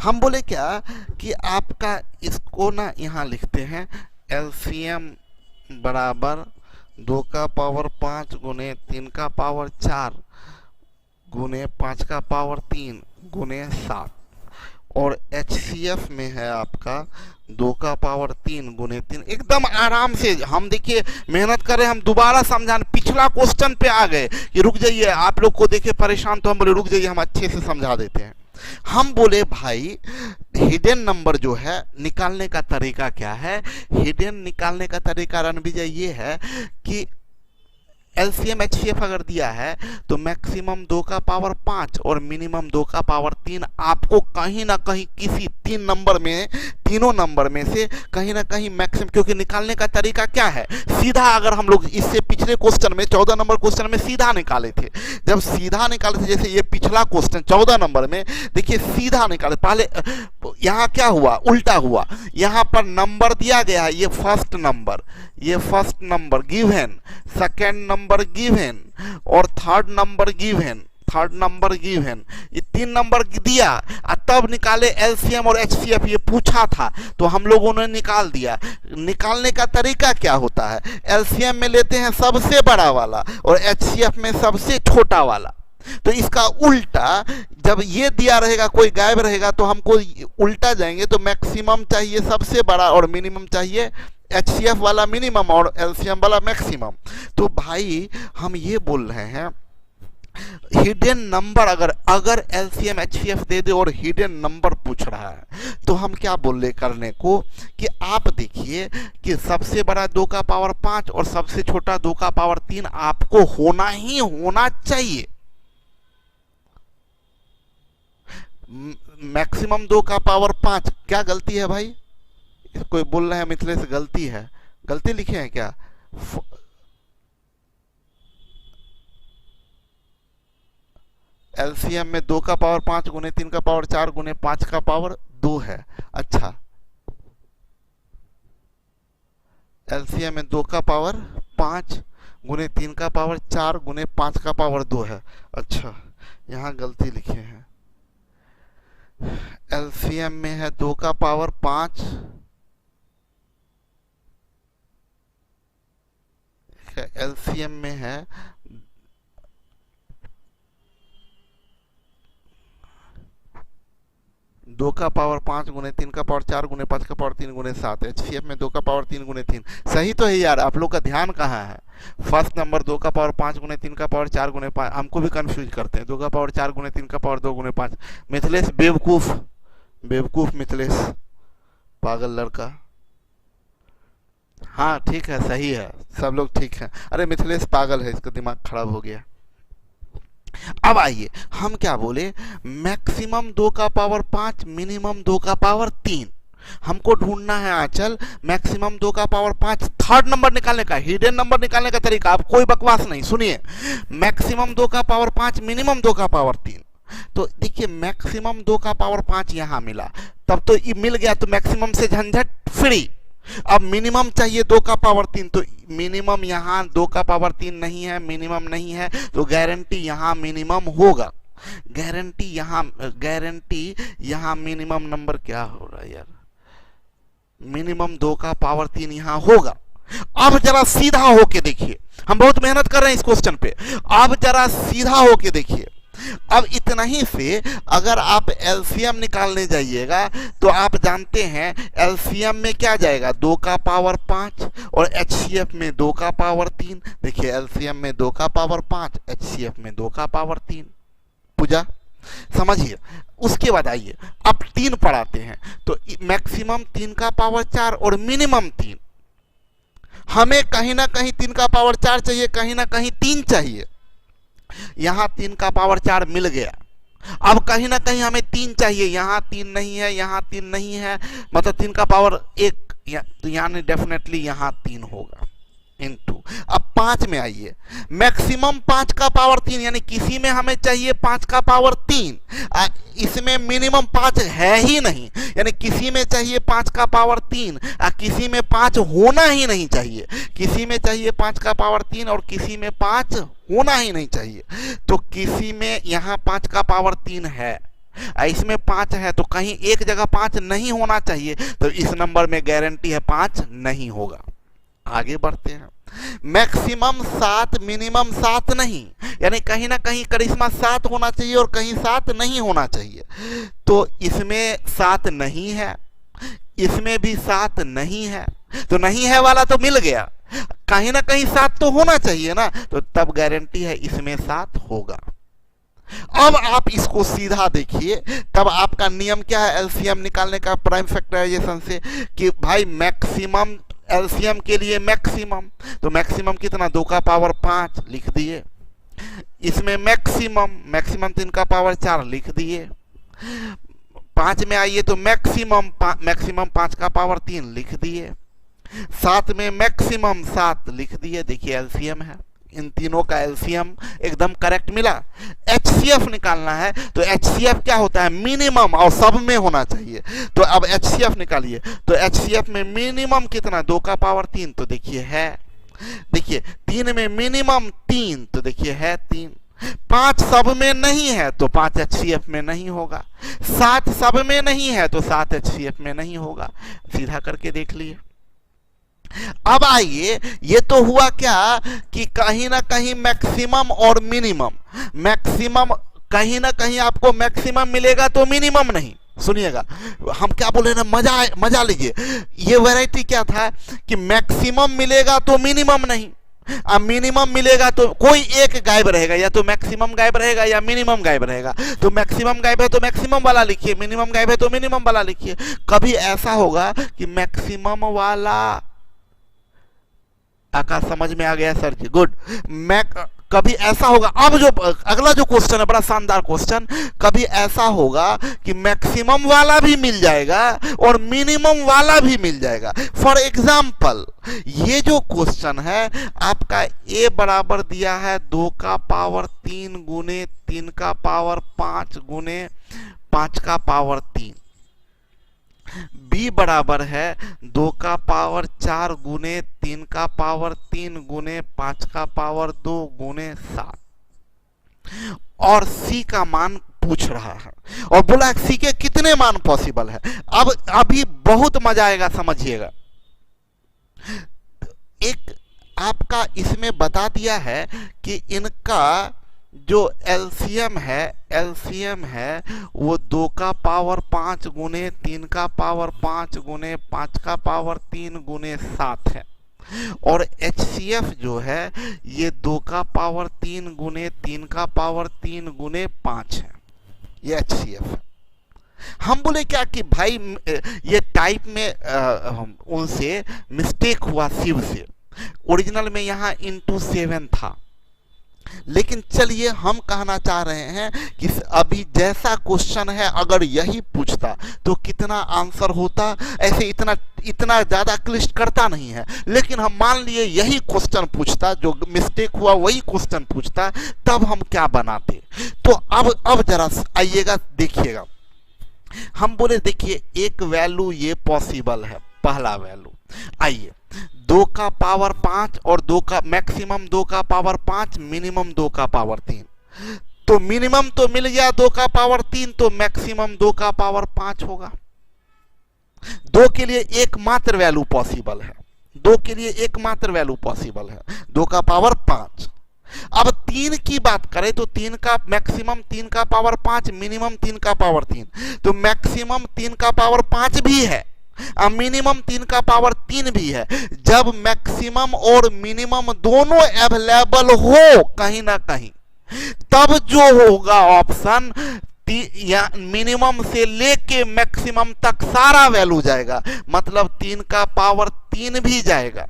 हम बोले क्या कि आपका इसको ना यहाँ लिखते हैं, एलसीएम बराबर 2 का पावर 5 गुने 3 का पावर 4 गुने 5 का पावर 3 गुने 7, और एचसीएफ में है आपका 2 का पावर 3 गुने 3। एकदम आराम से हम देखिए मेहनत करें, हम दोबारा समझाने, पिछला क्वेश्चन पे आ गए कि रुक जाइए, आप लोग को देखे परेशान तो हम बोले रुक जाइए, हम अच्छे से समझा देते हैं। हम बोले भाई हिडन नंबर जो है निकालने का तरीका क्या है, हिडन निकालने का तरीका रणविजय ये है कि एलसीएम एचसीएफ अगर दिया है तो मैक्सिमम 2 का पावर 5 और मिनिमम 2 का पावर 3 आपको कहीं ना कहीं किसी 3 नंबर में, तीनों नंबर में से कहीं ना कहीं मैक्सिमम, क्योंकि निकालने का तरीका क्या है, सीधा। अगर हम लोग इससे पिछले क्वेश्चन में 14 नंबर क्वेश्चन में सीधा निकाले थे, जब सीधा निकाले थे, जैसे ये पिछला क्वेश्चन 14 नंबर में देखिए सीधा निकाले, पहले यहाँ क्या हुआ, उल्टा हुआ। यहाँ पर नंबर दिया गया है, ये फर्स्ट नंबर, ये first number given, second number given और 3rd number given, 3rd number given, ये 3 नंबर दिया और तब निकाले एलसीएम और एचसीएफ। ये पूछा था तो हम लोगों ने निकाल दिया। निकालने का तरीका क्या होता है, एलसीएम में लेते हैं सबसे बड़ा वाला और एचसीएफ में सबसे छोटा वाला। तो इसका उल्टा, जब ये दिया रहेगा कोई गायब रहेगा तो हमको उल्टा जाएंगे, तो मैक्सिमम चाहिए सबसे बड़ा और मिनिमम चाहिए एचसीएफ वाला मिनिमम और एलसीएम वाला मैक्सिमम। तो भाई हम ये बोल रहे हैं हिडन नंबर, अगर एलसीएम एचसीएफ दे दे और हिडन नंबर पूछ रहा है तो हम क्या बोल रहे करने को कि आप देखिए कि सबसे बड़ा 2 का पावर 5 और सबसे छोटा 2 का पावर 3 आपको होना ही होना चाहिए। मैक्सिमम 2 का पावर 5, क्या गलती है भाई, कोई बोल रहे हैं मिथिलेश गलती है, गलती लिखे हैं क्या, एलसीएम में 2 का पावर 5 गुने 3 का पावर 4 गुने 5 का पावर 2 है। अच्छा, एलसीएम में 2 का पावर 5 गुने 3 का पावर 4 गुने 5 का पावर 2 है। अच्छा, यहाँ गलती लिखे हैं। एलसीएम में है 2 का पावर 5, एलसीएम में है 2 का पावर 5 गुने 3 का पावर 4 गुने 5 का पावर 3 गुने 7। एचसीएफ में 2 का पावर 3 गुने 3 सही तो है यार। आप लोग का ध्यान कहाँ है? फर्स्ट नंबर 2 का पावर 5 गुने 3 का पावर 4 गुने 5, हमको भी कंफ्यूज करते हैं। 2 का पावर 4 गुने 3 का पावर 2 गुने 5। मिथिलेश बेवकूफ, बेवकूफ मिथिलेश, पागल लड़का। हाँ ठीक है, सही है, सब लोग ठीक है। अरे मिथिलेश पागल है, इसका दिमाग खराब हो गया। अब आइए हम क्या बोले, मैक्सिमम 2 का पावर 5, मिनिमम 2 का पावर 3। हमको ढूंढना है आंचल मैक्सिमम 2 का पावर 5, थर्ड नंबर निकालने का, हिडन नंबर निकालने का तरीका। आप कोई बकवास नहीं, सुनिए। मैक्सिमम 2 का पावर 5, मिनिमम 2 का पावर 3। तो देखिए मैक्सिमम 2 का पावर 5 यहां मिला, तब तो ये मिल गया, तो मैक्सिमम से झंझट फ्री। अब मिनिमम चाहिए 2 का पावर 3, तो मिनिमम यहाँ 2 का पावर 3 नहीं है, मिनिमम नहीं है, तो गारंटी यहाँ मिनिमम होगा। गारंटी यहाँ मिनिमम नंबर क्या हो रहा है यार, मिनिमम 2 का पावर 3 यहाँ होगा। अब जरा सीधा होके देखिए, हम बहुत मेहनत कर रहे हैं इस क्वेश्चन पे। अब जरा सीधा होके देखिए। अब इतना ही से अगर आप एलसीएम निकालने जाइएगा तो आप जानते हैं एलसीएम में क्या जाएगा, 2 का पावर 5 और एचसीएफ में 2 का पावर 3। देखिए एलसीएम में 2 का पावर 5, एचसीएफ में 2 का पावर 3। पूजा समझिए। उसके बाद आइए अब 3 पढ़ाते हैं, तो मैक्सिमम 3 का पावर 4 और मिनिमम 3। हमें कहीं ना कहीं 3 का पावर 4 चाहिए, कहीं ना कहीं 3 चाहिए। यहां 3 का पावर 4 मिल गया। अब कहीं ना कहीं हमें 3 चाहिए, यहां 3 नहीं है, यहां 3 नहीं है, मतलब 3 का पावर 1, तो यानी डेफिनेटली यहां 3 होगा इनटू। अब 5 में आइए, मैक्सिमम 5 का पावर 3, यानी किसी में हमें चाहिए 5 का पावर 3, इसमें मिनिमम 5 है ही नहीं, यानी किसी में चाहिए 5 का पावर 3, किसी में 5 होना ही नहीं चाहिए। किसी में चाहिए 5 का पावर 3 और किसी में 5 होना ही नहीं चाहिए। तो किसी में यहाँ 5 का पावर 3 है, इसमें 5 है, तो कहीं एक जगह 5 नहीं होना चाहिए, तो इस नंबर में गारंटी है 5 नहीं होगा। आगे बढ़ते हैं। मैक्सिमम 7, मिनिमम 7 नहीं, यानी कहीं ना कहीं करिश्मा 7 होना चाहिए और कहीं 7 नहीं होना चाहिए। तो इसमें 7 नहीं है, इसमें भी 7 नहीं है, तो नहीं है वाला तो मिल गया, कहीं ना कहीं 7 तो होना चाहिए ना, तो तब गारंटी है इसमें 7 होगा। अब आप इसको सीधा देखिए, तब आपका नियम क्या है एलसीएम निकालने का प्राइम फैक्टराइजेशन से, कि भाई मैक्सिमम एलसीएम के लिए मैक्सिमम, तो मैक्सिमम कितना, 2 का पावर 5 लिख दिए। इसमें मैक्सिमम 3 का पावर 4 लिख दिए। 5 में आइए तो मैक्सिमम 5 का पावर 3 लिख दिए। 7 में मैक्सिमम 7 लिख दिए। देखिए एलसीएम है, इन तीनों का एलसीएम एकदम करेक्ट मिला। एचसीएफ निकालना है, तो एचसीएफ क्या होता है, मिनिमम और सब में होना चाहिए। तो अब एचसीएफ निकालिए, तो एचसीएफ में मिनिमम कितना, 2 का पावर 3, तो देखिए है, देखिए 3 में मिनिमम 3, तो देखिए है 3। 5 सब में नहीं है, तो 5 एचसीएफ में नहीं होगा। 7 सब में नहीं है, तो 7 एचसीएफ में नहीं होगा। सीधा करके देख लिए। अब आइए, ये तो हुआ क्या कि कहीं ना कहीं मैक्सिमम और मिनिमम, मैक्सिमम कहीं ना कहीं आपको मैक्सिमम मिलेगा तो मिनिमम नहीं। सुनिएगा हम क्या बोले ना, मजा लीजिए। ये वैरायटी क्या था कि मैक्सिमम मिलेगा तो मिनिमम नहीं, अब मिनिमम मिलेगा तो कोई एक गायब रहेगा, या तो मैक्सिमम गायब रहेगा या मिनिमम गायब रहेगा। तो मैक्सिमम गायब है तो मैक्सिमम वाला लिखिए, मिनिमम गायब है तो मिनिमम वाला लिखिए। कभी ऐसा होगा कि मैक्सिमम वाला, आकाश समझ में आ गया सर जी, गुड। कभी ऐसा होगा, अब जो अगला जो क्वेश्चन है बड़ा शानदार क्वेश्चन, कभी ऐसा होगा कि मैक्सिमम वाला भी मिल जाएगा और मिनिमम वाला भी मिल जाएगा। फॉर एग्जाम्पल ये जो क्वेश्चन है आपका ए बराबर दिया है 2 का पावर 3 गुने 3 का पावर 5 गुने 5 का पावर 3, बी बराबर है 2 का पावर 4 गुने 3 का पावर 3 गुने 5 का पावर 2 गुने 7, और सी का मान पूछ रहा है और बोला सी के कितने मान पॉसिबल है। अब अभी बहुत मजा आएगा, समझिएगा। एक आपका इसमें बता दिया है कि इनका जो एलसीएम है वो 2 का पावर 5 गुने 3 का पावर 5 गुने 5 का पावर 3 गुने 7 है, और एचसीएफ जो है ये 2 का पावर 3 गुने 3 का पावर 3 गुने 5 है, ये एचसीएफ है। हम बोले क्या कि भाई ये टाइप में उनसे मिस्टेक हुआ, शिव से। ओरिजिनल में यहाँ इंटू 7 था, लेकिन चलिए हम कहना चाह रहे हैं कि अभी जैसा क्वेश्चन है अगर यही पूछता तो कितना आंसर होता। ऐसे इतना ज्यादा क्लिष्ट करता नहीं है, लेकिन हम मान लिए यही क्वेश्चन पूछता, जो मिस्टेक हुआ वही क्वेश्चन पूछता, तब हम क्या बनाते। तो अब जरा आइएगा, देखिएगा। हम बोले देखिए एक वैल्यू ये पॉसिबल है, पहला वैल्यू। आइए 2 का पावर 5 और 2 का मैक्सिमम 2 का पावर 5, मिनिमम 2 का पावर 3। तो मिनिमम तो मिल गया 2 का पावर 3, तो मैक्सिमम 2 का पावर 5 होगा। 2 के लिए एकमात्र वैल्यू पॉसिबल है, 2 के लिए एकमात्र वैल्यू पॉसिबल है 2 का पावर 5। अब 3 की बात करें तो 3 का मैक्सिमम 3 का पावर 5, मिनिमम 3 का पावर 3, तो मैक्सिमम 3 का पावर 5 भी है, मिनिमम 3 का पावर 3 भी है। जब मैक्सिमम और मिनिमम दोनों अवेलेबल हो कहीं ना कहीं, तब जो होगा ऑप्शन मिनिमम से लेके मैक्सिमम तक सारा वैल्यू जाएगा। मतलब 3 का पावर 3 भी जाएगा,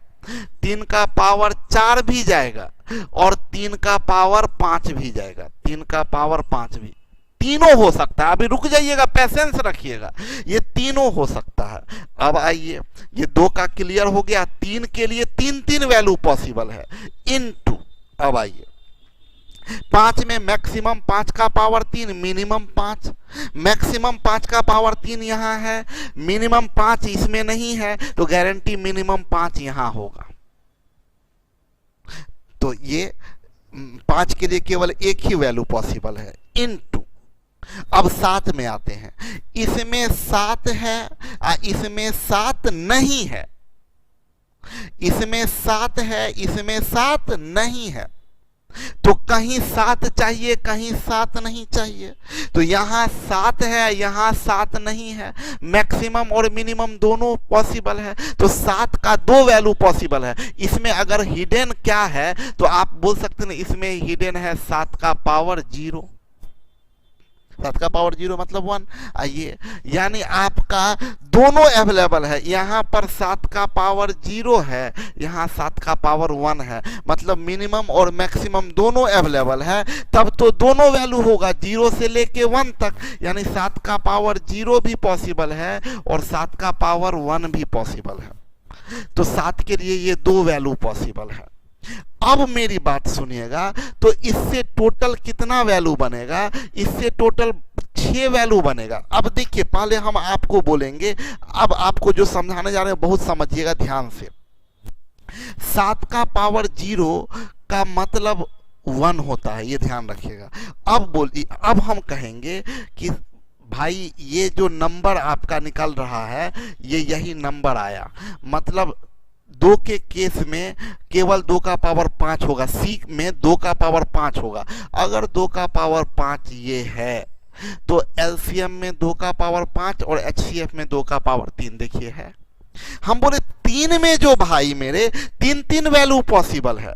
3 का पावर 4 भी जाएगा, और 3 का पावर 5 भी जाएगा, 3 का पावर 5 भी। तीनों हो सकता है। अभी रुक जाइएगा, पेशेंस रखिएगा, ये तीनों हो सकता है। अब आइए, ये 2 का क्लियर हो गया। 3 के लिए 3 वैल्यू पॉसिबल है, इनटू। अब आइए 5 में मैक्सिमम 5 का पावर 3, मिनिमम 5, मैक्सिमम 5 का पावर 3 यहाँ है, मिनिमम 5 इसमें नहीं है, तो गारंटी मिनिमम 5 यहाँ होगा। तो ये 5 के लिए केवल एक ही वैल्यू पॉसिबल है, इनटू। अब 7 में आते हैं, इसमें 7 है, इसमें 7 नहीं है, इसमें 7 है, इसमें 7 नहीं है, तो कहीं 7 चाहिए, कहीं 7 नहीं चाहिए। तो यहाँ 7 है, यहाँ 7 नहीं है, मैक्सिमम और मिनिमम दोनों पॉसिबल है, तो 7 का 2 वैल्यू पॉसिबल है। इसमें अगर हिडन क्या है तो आप बोल सकते हैं इसमें हिडन है 7 का पावर 0, 7 का पावर 0 मतलब 1। आइए, यानी आपका दोनों अवेलेबल है, यहाँ पर 7 का पावर 0 है, यहाँ 7 का पावर 1 है, मतलब मिनिमम और मैक्सिमम दोनों अवेलेबल है। तब तो दोनों वैल्यू होगा 0 से लेके 1 तक, यानी 7 का पावर 0 भी पॉसिबल है और 7 का पावर 1 भी पॉसिबल है। तो 7 के लिए ये 2 वैल्यू पॉसिबल है। अब मेरी बात सुनिएगा, तो इससे टोटल कितना वैल्यू बनेगा? इससे टोटल 6 वैल्यू बनेगा। अब देखिए, पहले हम आपको बोलेंगे, अब आपको जो समझाने जा रहे हैं बहुत समझिएगा ध्यान से। 7 का पावर 0 का मतलब 1 होता है, ये ध्यान रखिएगा। अब हम कहेंगे कि भाई ये जो नंबर आपका निकल रहा है ये यही नंबर आया, मतलब 2 के केस में केवल 2 का पावर 5 होगा, सी में 2 का पावर 5 होगा। अगर 2 का पावर 5 ये है तो एलसीएम में 2 का पावर 5 और एचसीएफ में 2 का पावर 3 देखिए है। हम बोले 3 में जो भाई मेरे 3 वैल्यू पॉसिबल है।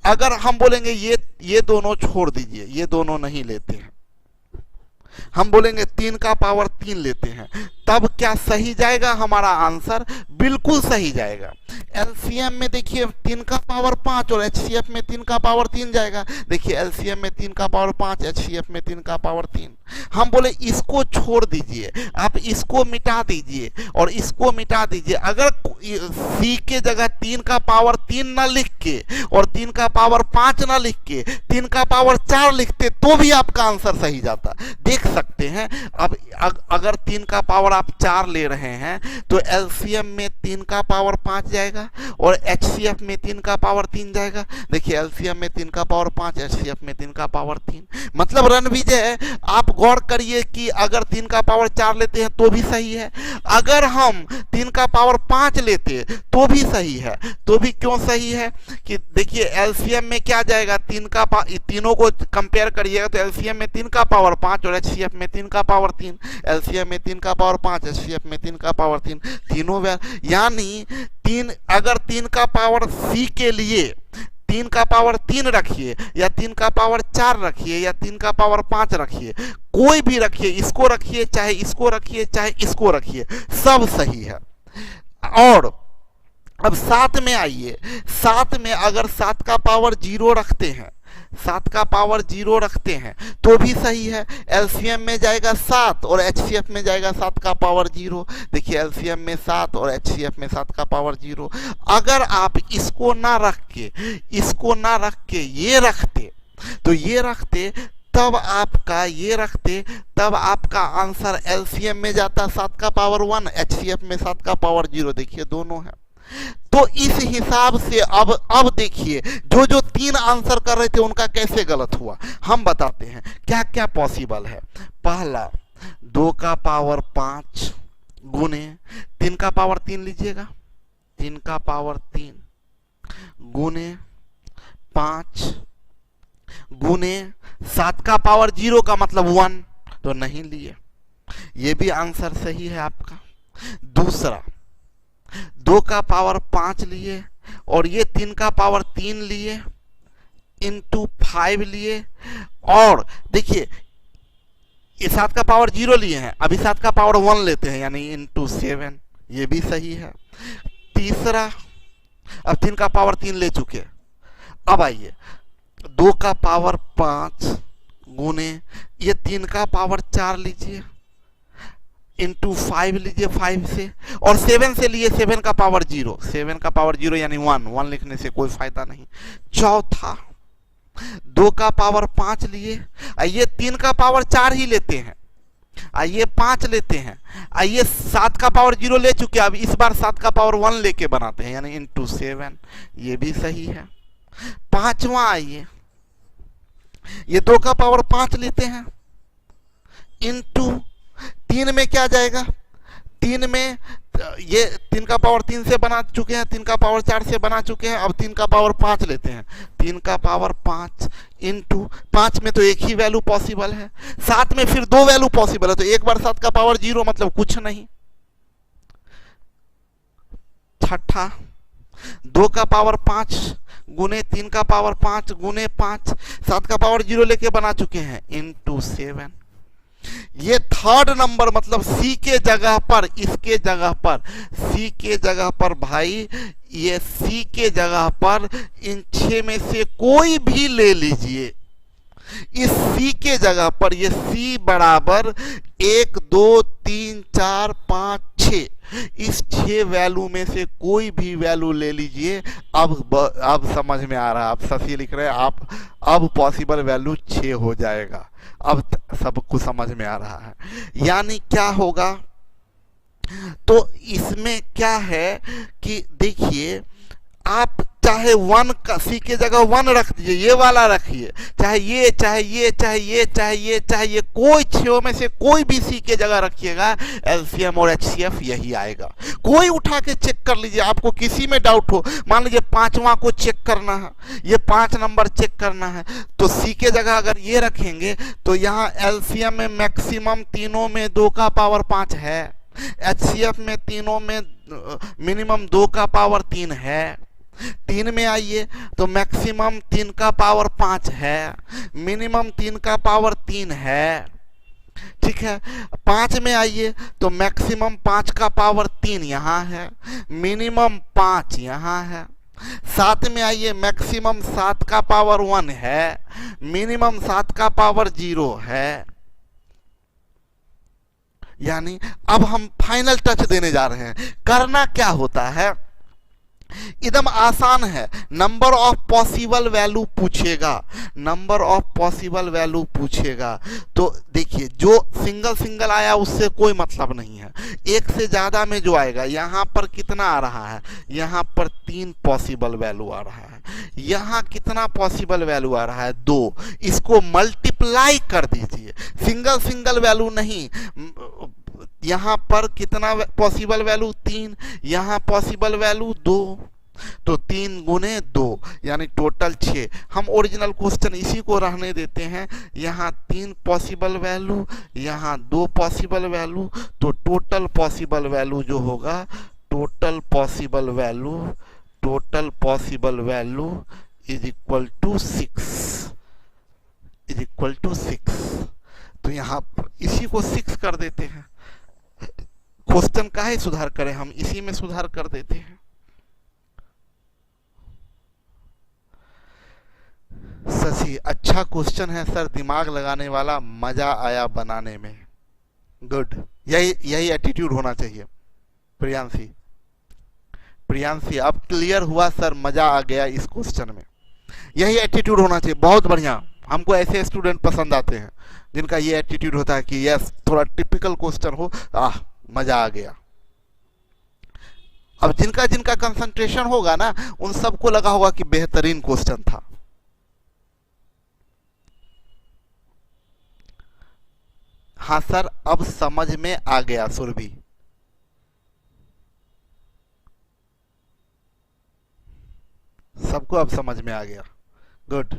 अगर हम बोलेंगे ये दोनों छोड़ दीजिए, ये दोनों नहीं लेते हैं, हम बोलेंगे 3 का पावर 3 लेते हैं, तब क्या सही जाएगा हमारा आंसर? बिल्कुल सही जाएगा। एलसीएम में देखिए 3 का पावर 5 और एचसीएफ में 3 का पावर 3 जाएगा। देखिए एलसीएम में 3 का पावर 5, एचसीएफ में 3 का पावर 3। हम बोले इसको छोड़ दीजिए, आप इसको मिटा दीजिए और इसको मिटा दीजिए। अगर सी के जगह 3 का पावर 3 ना लिख के और 3 का पावर 5 ना लिख के 3 का पावर 4 लिखते तो भी आपका आंसर सही जाता। देख सकते हैं अब अगर 3 का पावर आप 4 ले रहे हैं तो एलसीएम में 3 का पावर 5 जाएगा और एचसीएफ में 3 का पावर 3 जाएगा। देखिए एलसीएम में 3 का पावर 5, एचसीएफ में 3 का पावर 3। मतलब रणविजय आप गौर करिए कि अगर 3 का पावर 4 लेते हैं तो भी सही है, अगर हम 3 का पावर 5 लेते तो भी सही है। तो भी क्यों सही है कि देखिए एलसीएम में क्या जाएगा, तीनों को कंपेयर करिएगा तो एलसीएम में 3 का पावर 5 और एचसीएफ में 3 का पावर 3। एलसीएम में 3 का पावर 5, एचसीएफ में 3 का पावर 3, तीनों यानी अगर 3 का पावर सी के लिए 3 का पावर 3 रखिए या 3 का पावर 4 रखिए या 3 का पावर 5 रखिए, कोई भी रखिए, इसको रखिए चाहे इसको रखिए चाहे इसको रखिए, सब सही है। और अब 7 में आइए, 7 में अगर 7 का पावर 0 रखते हैं, 7 का पावर 0 रखते हैं तो भी सही है। एलसीएम में जाएगा 7 और एचसीएफ में जाएगा 7 का पावर 0। देखिए एलसीएम में 7 और एचसीएफ में 7 का पावर 0। अगर आप इसको ना रख के ये रखते तो ये रखते तब आपका ये रखते तब आपका आंसर एलसीएम में जाता 7 का पावर 1, एचसीएफ में 7 का पावर 0। देखिए दोनों है। तो इस हिसाब से अब देखिए जो 3 आंसर कर रहे थे उनका कैसे गलत हुआ हम बताते हैं क्या क्या पॉसिबल है। पहला 2 का पावर 5 गुने 3 का पावर 3 लीजिएगा, 3 का पावर 3 गुने 5 गुने 7 का पावर 0 का मतलब 1 तो नहीं लिए, ये भी आंसर सही है आपका। दूसरा 2 का पावर 5 लिए और ये 3 का पावर 3 लिए इंटू 5 लिए और देखिए ये 7 का पावर 0 लिए हैं, अभी 7 का पावर 1 लेते हैं यानी इंटू 7, ये भी सही है। तीसरा अब 3 का पावर 3 ले चुके, अब आइए 2 का पावर 5 गुने ये 3 का पावर 4 लीजिए इंटू 5 लीजिए 5 से और 7 से लिए 7 का पावर 0, 7 का पावर 0 यानी 1 लिखने से कोई फायदा नहीं। चौथा 2 का पावर 5 लिए, आइए 3 का पावर 4 ही लेते हैं, आइए 5 लेते हैं, आइए 7 का पावर 0 ले चुके, अब इस बार 7 का पावर 1 लेके बनाते हैं यानी इंटू 7, ये भी सही है। पांचवा आइए ये 2 का पावर 5 लेते हैं इंटू 3 में क्या जाएगा, 3 में ये 3 का पावर 3 से बना चुके हैं, 3 का पावर 4 से बना चुके हैं, अब 3 का पावर 5 लेते हैं, 3 का पावर 5 इंटू 5 में तो एक ही वैल्यू पॉसिबल है, 7 में फिर 2 वैल्यू पॉसिबल है तो एक बार 7 का पावर 0 मतलब कुछ नहीं। छठा 2 का पावर 5 गुने 3 का पावर 5 गुने 5, 7 का पावर 0 लेके बना चुके हैं इंटू 7। ये थर्ड नंबर मतलब सी के जगह पर, इसके जगह पर, सी के जगह पर भाई, ये सी के जगह पर इन 6 में से कोई भी ले लीजिए। इस सी के जगह पर ये सी बराबर 1 2 3 4 5 6, इस 6 वैल्यू में से कोई भी वैल्यू ले लीजिए। अब समझ में आ रहा है, आप सही लिख रहे हैं आप, अब पॉसिबल वैल्यू 6 हो जाएगा। अब सब कुछ समझ में आ रहा है। यानी क्या होगा, तो इसमें क्या है कि देखिए आप चाहे 1 का सी के जगह 1 रख दीजिए, ये वाला रखिए, चाहे ये चाहे ये चाहे ये चाहे ये चाहे ये, कोई 6 में से कोई भी सी के जगह रखिएगा, एलसीएम और एचसीएफ यही आएगा। कोई उठा के चेक कर लीजिए, आपको किसी में डाउट हो, मान लीजिए 5वां को चेक करना है, ये 5 नंबर चेक करना है, तो सी के जगह अगर ये रखेंगे तो यहाँ एलसीएम में मैक्सिमम तीनों में 2 का पावर 5 है, एचसीएफ में तीनों में मिनिमम 2 का पावर 3 है। 3 में आइए तो मैक्सिमम 3 का पावर 5 है, मिनिमम 3 का पावर 3 है। ठीक ठीक है। 5 में आइए तो मैक्सिमम 5 का पावर 3 यहाँ है, मिनिमम 5 यहाँ है। 7 में आइए, मैक्सिमम 7 का पावर 1 है, मिनिमम 7 का पावर 0 है। यानी अब हम फाइनल टच देने जा रहे हैं। करना क्या होता है, एकदम आसान है। नंबर ऑफ पॉसिबल वैल्यू पूछेगा, नंबर ऑफ पॉसिबल वैल्यू पूछेगा। तो देखिए जो सिंगल सिंगल आया उससे कोई मतलब नहीं है, एक से ज्यादा में जो आएगा, यहां पर कितना आ रहा है, यहां पर 3 पॉसिबल वैल्यू आ रहा है, यहां कितना पॉसिबल वैल्यू आ रहा है 2, इसको मल्टीप्लाई कर दीजिए। सिंगल सिंगल वैल्यू नहीं, यहां पर कितना पॉसिबल वैल्यू 3, यहां पॉसिबल वैल्यू 2, तो 3 गुने 2 यानी टोटल 6। हम ओरिजिनल क्वेश्चन इसी को रहने देते हैं। यहाँ 3 पॉसिबल वैल्यू, यहाँ 2 पॉसिबल वैल्यू, तो टोटल पॉसिबल वैल्यू जो होगा, total possible value is equal to 6, is equal to 6। तो यहाँ इसी को 6 कर देते हैं। क्वेश्चन का ही सुधार करें, हम इसी में सुधार कर देते हैं। शशि, अच्छा क्वेश्चन है सर, दिमाग लगाने वाला, मजा आया बनाने में। गुड, यही एटीट्यूड होना चाहिए। प्रियांशी अब क्लियर हुआ सर, मजा आ गया इस क्वेश्चन में। यही एटीट्यूड होना चाहिए, बहुत बढ़िया। हमको ऐसे स्टूडेंट पसंद आते हैं जिनका ये एटीट्यूड होता है कि यस थोड़ा टिपिकल क्वेश्चन हो, मजा आ गया। अब जिनका जिनका कंसंट्रेशन होगा ना, उन सबको लगा होगा कि बेहतरीन क्वेश्चन था। हाँ सर, अब समझ में आ गया सुरभि। सबको अब समझ में आ गया, गुड।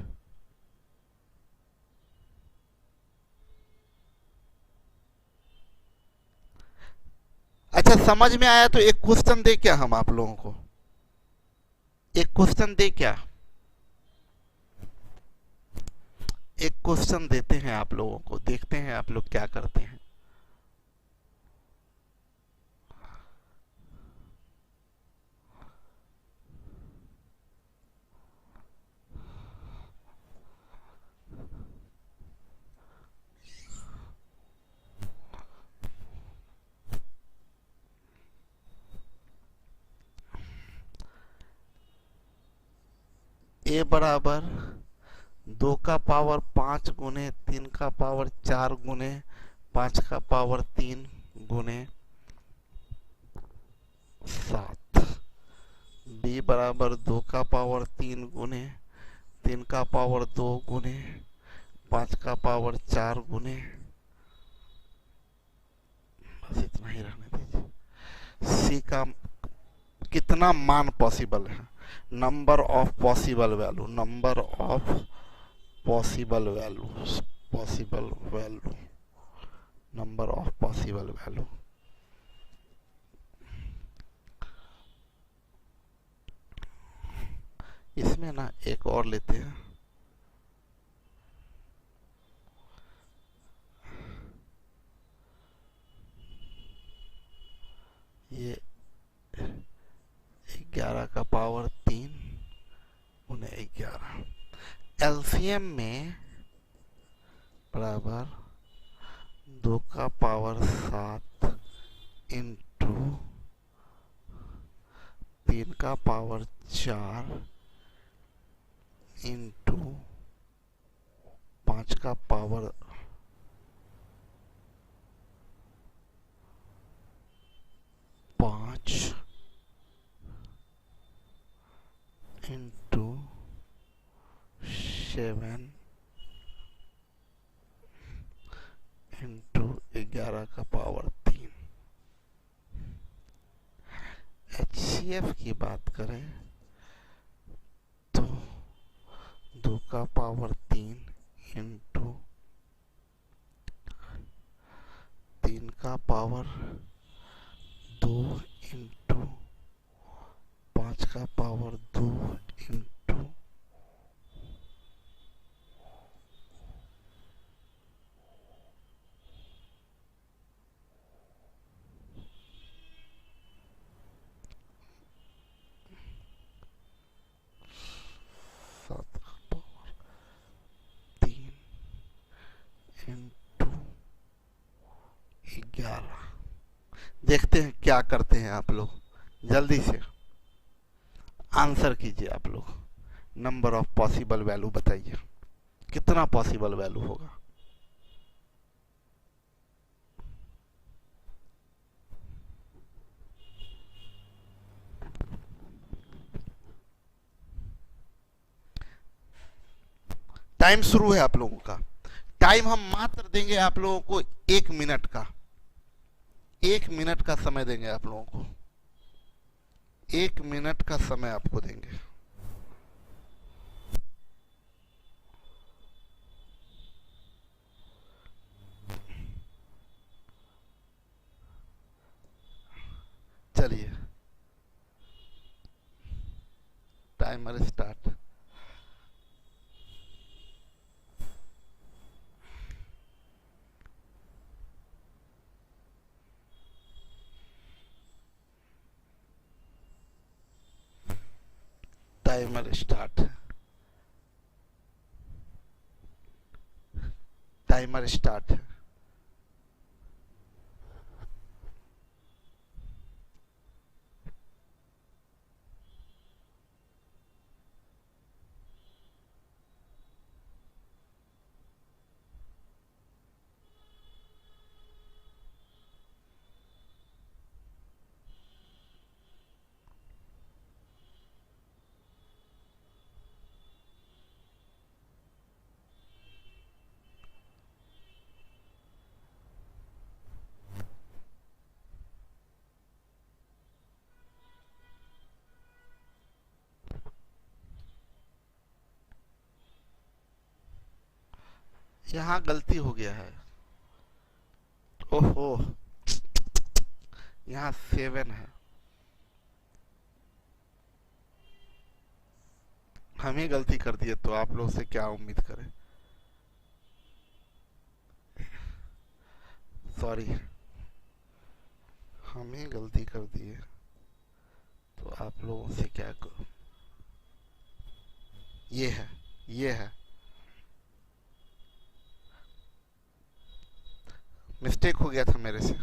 अच्छा, समझ में आया तो एक क्वेश्चन दे क्या हम आप लोगों को, एक क्वेश्चन दे क्या, एक क्वेश्चन देते हैं आप लोगों को, देखते हैं आप लोग क्या करते हैं। ए बराबर 2 का पावर 5 गुने 3 का पावर 4 गुने 5 का पावर 3 गुने 7। बी बराबर 2 का पावर 3 गुने 3 का पावर 2 गुने 5 का पावर 4 गुने, बस इतना ही रहने दीजिए। सी का कितना मान पॉसिबल है, number of possible value, number of possible value, number of possible value. इसमें ना एक और लेते हैं, ये 11 का पावर 3 गुने 11, एलसीएम में बराबर 2 का पावर 7 इंटू 3 का पावर 4 इंटू 5 का पावर 5 इंटू 7 इंटू 11 का पावर 3। HCF की बात करें तो 2 का पावर 3 इंटू 3 का पावर 2 इंटू 5 का पावर 2 इंटू 5 देखते हैं क्या करते हैं आप लोग, जल्दी से आंसर कीजिए आप लोग। नंबर ऑफ पॉसिबल वैल्यू बताइए, कितना पॉसिबल वैल्यू होगा। टाइम शुरू है आप लोगों का। टाइम हम मात्र देंगे आप लोगों को 1 मिनट का, 1 मिनट का समय देंगे आप लोगों को, 1 मिनट का समय आपको देंगे। चलिए timer start. Timer start, timer start. यहाँ गलती हो गया है, ओहो, यहाँ 7 है। हम ही गलती कर दिए तो आप लोग से क्या उम्मीद करें। सॉरी, हम ही गलती कर दिए तो आप लोगों से क्या करूं। ये है, ये है मिस्टेक हो गया था मेरे से।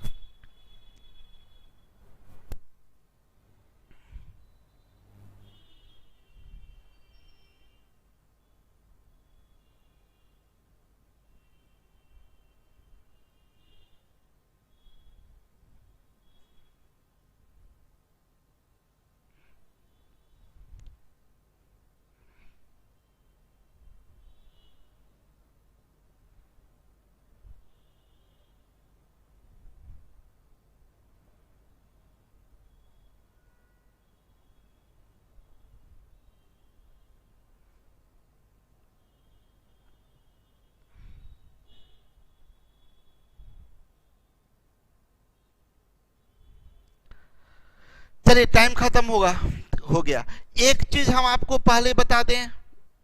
चलिए टाइम खत्म होगा, हो गया। एक चीज हम आपको पहले बता दें,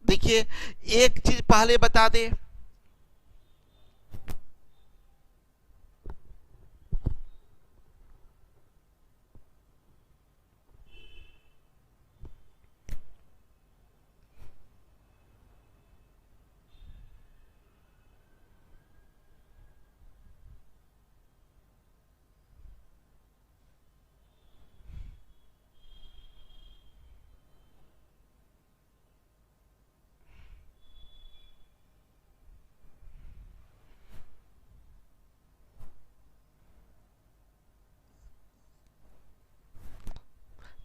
देखिए एक चीज पहले बता दें,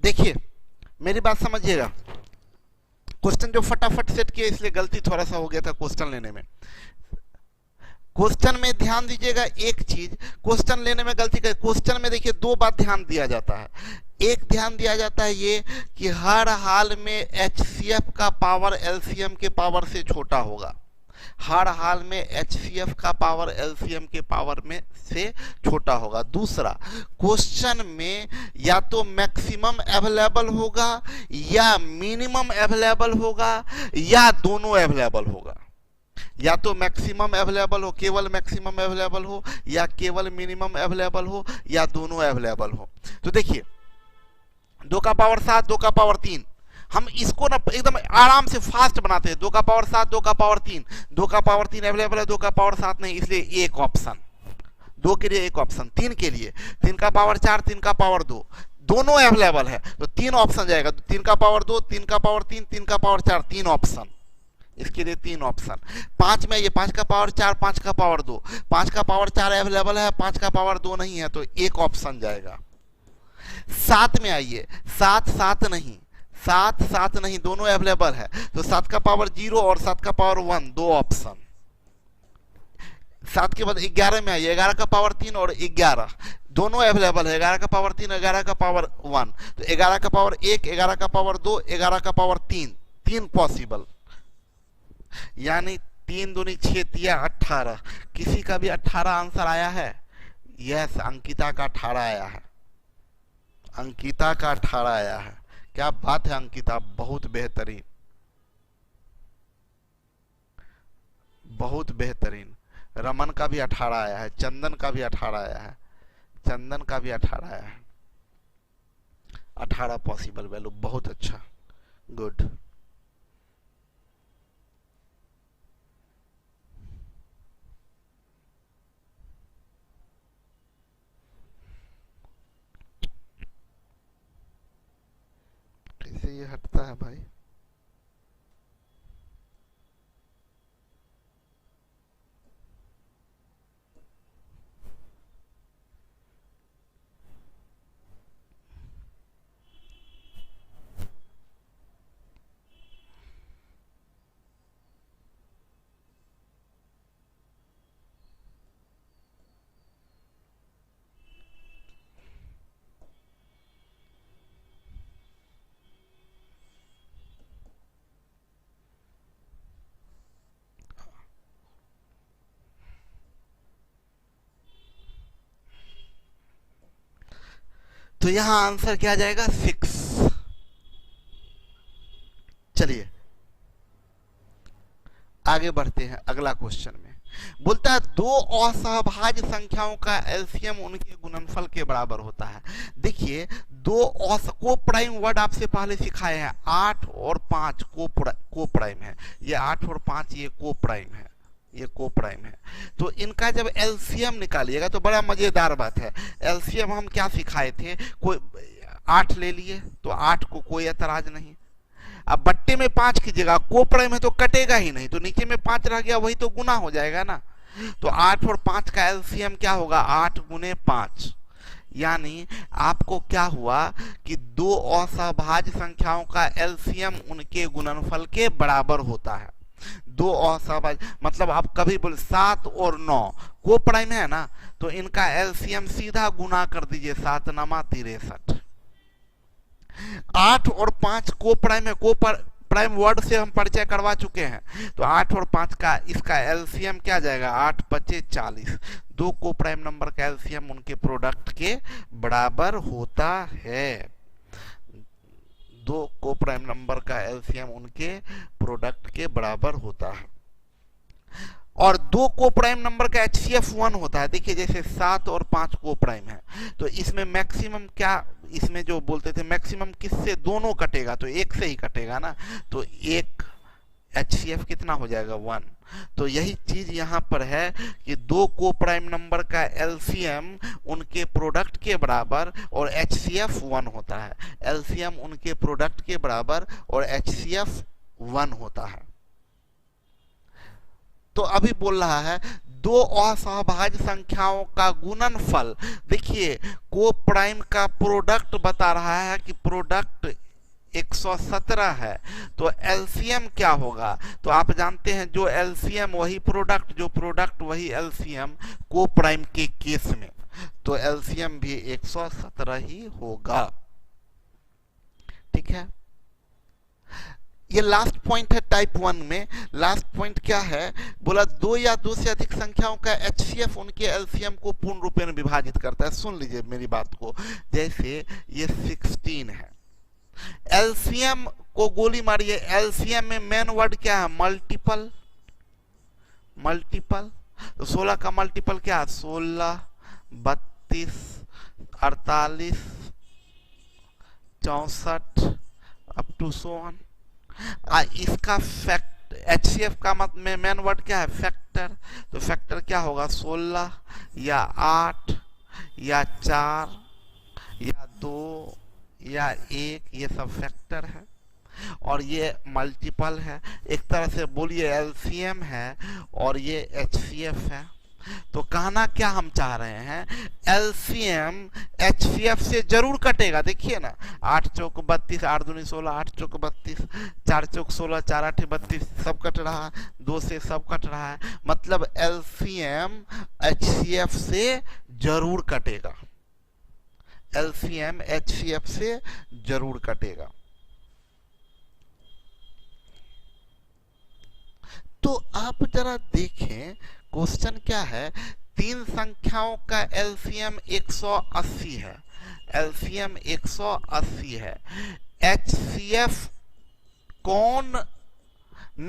देखिए मेरी बात समझिएगा। क्वेश्चन जो फटाफट सेट किया इसलिए गलती थोड़ा सा हो गया था क्वेश्चन लेने में। क्वेश्चन में ध्यान दीजिएगा एक चीज, क्वेश्चन लेने में गलती कर, क्वेश्चन में देखिए 2 बात ध्यान दिया जाता है। एक ध्यान दिया जाता है ये कि हर हाल में HCF का पावर LCM के पावर से छोटा होगा, हर हाल में HCF का पावर LCM के पावर में से छोटा होगा। दूसरा, क्वेश्चन में या तो मैक्सिमम अवेलेबल होगा या मिनिमम अवेलेबल होगा या दोनों अवेलेबल होगा, या तो मैक्सिमम अवेलेबल हो, केवल मैक्सिमम अवेलेबल हो, या केवल मिनिमम अवेलेबल हो, या दोनों अवेलेबल हो। तो देखिए 2 का पावर 7, 2 का पावर 3, हम इसको ना एकदम आराम से फास्ट बनाते हैं। 2 का पावर 7, 2 का पावर 3, 2 का पावर 3 अवेलेबल है, 2 का पावर 7 नहीं, इसलिए एक ऑप्शन 2 के लिए एक ऑप्शन, 3 के लिए 3 का पावर 4, 3 का पावर 2, दोनों अवेलेबल है तो 3 ऑप्शन जाएगा। तो 3 का पावर 2, 3 का पावर 3, 3 का पावर 4, 3 ऑप्शन, इसके लिए 3 ऑप्शन। 5 में ये 5 का पावर 4, 5 का पावर 2, 5 का पावर 4 अवेलेबल है, 5 का पावर 2 नहीं है तो एक ऑप्शन जाएगा। 7 में आइए, 7 7 नहीं, 7 7 नहीं, दोनों अवेलेबल है तो 7 का पावर 0 और 7 का पावर 1, 2 ऑप्शन। 7 के बाद 11 में आइए, 11 का पावर 3 और 11 दोनों अवेलेबल है, 11 का पावर 3, 11 का पावर 1, तो 11 का पावर 1, 11 का पावर 2, 11 का पावर 3, 3 पॉसिबल, यानी 3 दूनी 6 तिया 18। किसी का भी 18 आंसर आया है? यस, अंकिता का 18 आया है, अंकिता का 18 आया है। क्या बात है अंकिता, बहुत बेहतरीन, बहुत बेहतरीन। रमन का भी 18 आया है, चंदन का भी 18 आया है, चंदन का भी 18 आया है, 18 पॉसिबल वैल्यू, बहुत अच्छा, गुड। कैसे ये हटता है भाई? तो यहां आंसर क्या जाएगा? 6। चलिए आगे बढ़ते हैं अगला क्वेश्चन में। बोलता है 2 असहभाज्य संख्याओं का एलसीएम उनके गुणनफल के बराबर होता है। देखिए 2 को प्राइम वर्ड आपसे पहले सिखाए हैं, 8 और 5 को प्राइम है, ये 8 और 5 ये को प्राइम है, ये को प्राइम है। तो इनका जब एलसीएम निकालिएगा तो बड़ा मजेदार बात है। एलसीएम हम क्या सिखाए थे, कोई 8 ले लिए तो 8 को कोई एतराज नहीं, अब बट्टे में 5 कीजिएगा, को प्राइम है तो कटेगा ही नहीं, तो नीचे में 5 रह गया, वही तो गुना हो जाएगा ना। तो 8 और 5 का एलसीएम क्या होगा? 8 गुने 5, यानी आपको क्या हुआ कि 2 असहभाज्य संख्याओं का एलसीएम उनके गुणनफल के बराबर होता है। 2 असहभाज्य मतलब आप कभी बोले 7 और 9 को प्राइम है ना, तो इनका एलसीएम सीधा गुना कर दीजिए, 7 नमा 63। 8 और 5 को प्राइम है, को प्राइम वर्ड से हम परिचय करवा चुके हैं, तो 8 और 5 का इसका एलसीएम क्या जाएगा? 8 5 40। 2 को प्राइम नंबर का एलसीएम उनके प्रोडक्ट के बराबर होता है। 2 को प्राइम नंबर का एलसीएम उनके प्रोडक्ट के बराबर होता है। और 2 को प्राइम नंबर का एचसीएफ 1 होता है। देखिए जैसे 7 और 5 को प्राइम है, तो इसमें मैक्सिमम क्या, इसमें जो बोलते थे मैक्सिमम किससे? दोनों कटेगा, तो 1 से ही कटेगा ना, तो 1 एचसीएफ कितना हो जाएगा? 1। तो यही चीज यहाँ पर है कि 2 को प्राइम नंबर का एलसीएम उनके प्रोडक्ट के बराबर और एचसीएफ 1 होता है। एलसीएम उनके प्रोडक्ट के बराबर और एचसीएफ 1 होता है। तो अभी बोल रहा है 2 असहभाज्य संख्याओं का गुणनफल। देखिए को प्राइम का प्रोडक्ट बता रहा है कि प्रोडक्ट 117 है, तो एलसीएम क्या होगा? तो आप जानते हैं जो एलसीएम वही प्रोडक्ट, जो प्रोडक्ट वही एलसीएम को प्राइम के केस में, तो एलसीएम भी 117 ही होगा। ठीक है, ये लास्ट पॉइंट है टाइप 1 में। लास्ट पॉइंट क्या है? बोला 2 या 2 से अधिक संख्याओं का एचसीएफ उनके एलसीएम को पूर्ण रूप में विभाजित करता है। सुन लीजिए मेरी बात को, जैसे ये 16 है, एलसीएम को गोली मारिए, एलसीएम में मेन वर्ड क्या है? Multiple, multiple. तो 16 का मल्टीपल क्या है? 16, 32, 48, 64 अप टू सो ऑन। इसका फैक्ट एचसीएफ का मत में मेन वर्ड क्या है? फैक्टर। तो फैक्टर क्या होगा? 16, या 8 या 4 या 2 या 1, ये सब फैक्टर है और ये मल्टीपल है। एक तरह से बोलिए एलसीएम है और ये एचसीएफ है। तो कहना क्या हम चाह रहे हैं, एलसीएम एचसीएफ से जरूर कटेगा। देखिए ना, 8 चौक 32, 8 दूनी 16, 8 चौक 32, 4 चौक 16, 4 8 32, सब कट रहा है, 2 से सब कट रहा है। मतलब एलसीएम एचसीएफ से जरूर कटेगा, एलसीएम एचसीएफ से जरूर कटेगा। तो आप जरा देखें क्वेश्चन क्या है, 3 संख्याओं का एलसीएम 180 है, एलसीएम 180 है। एचसीएफ कौन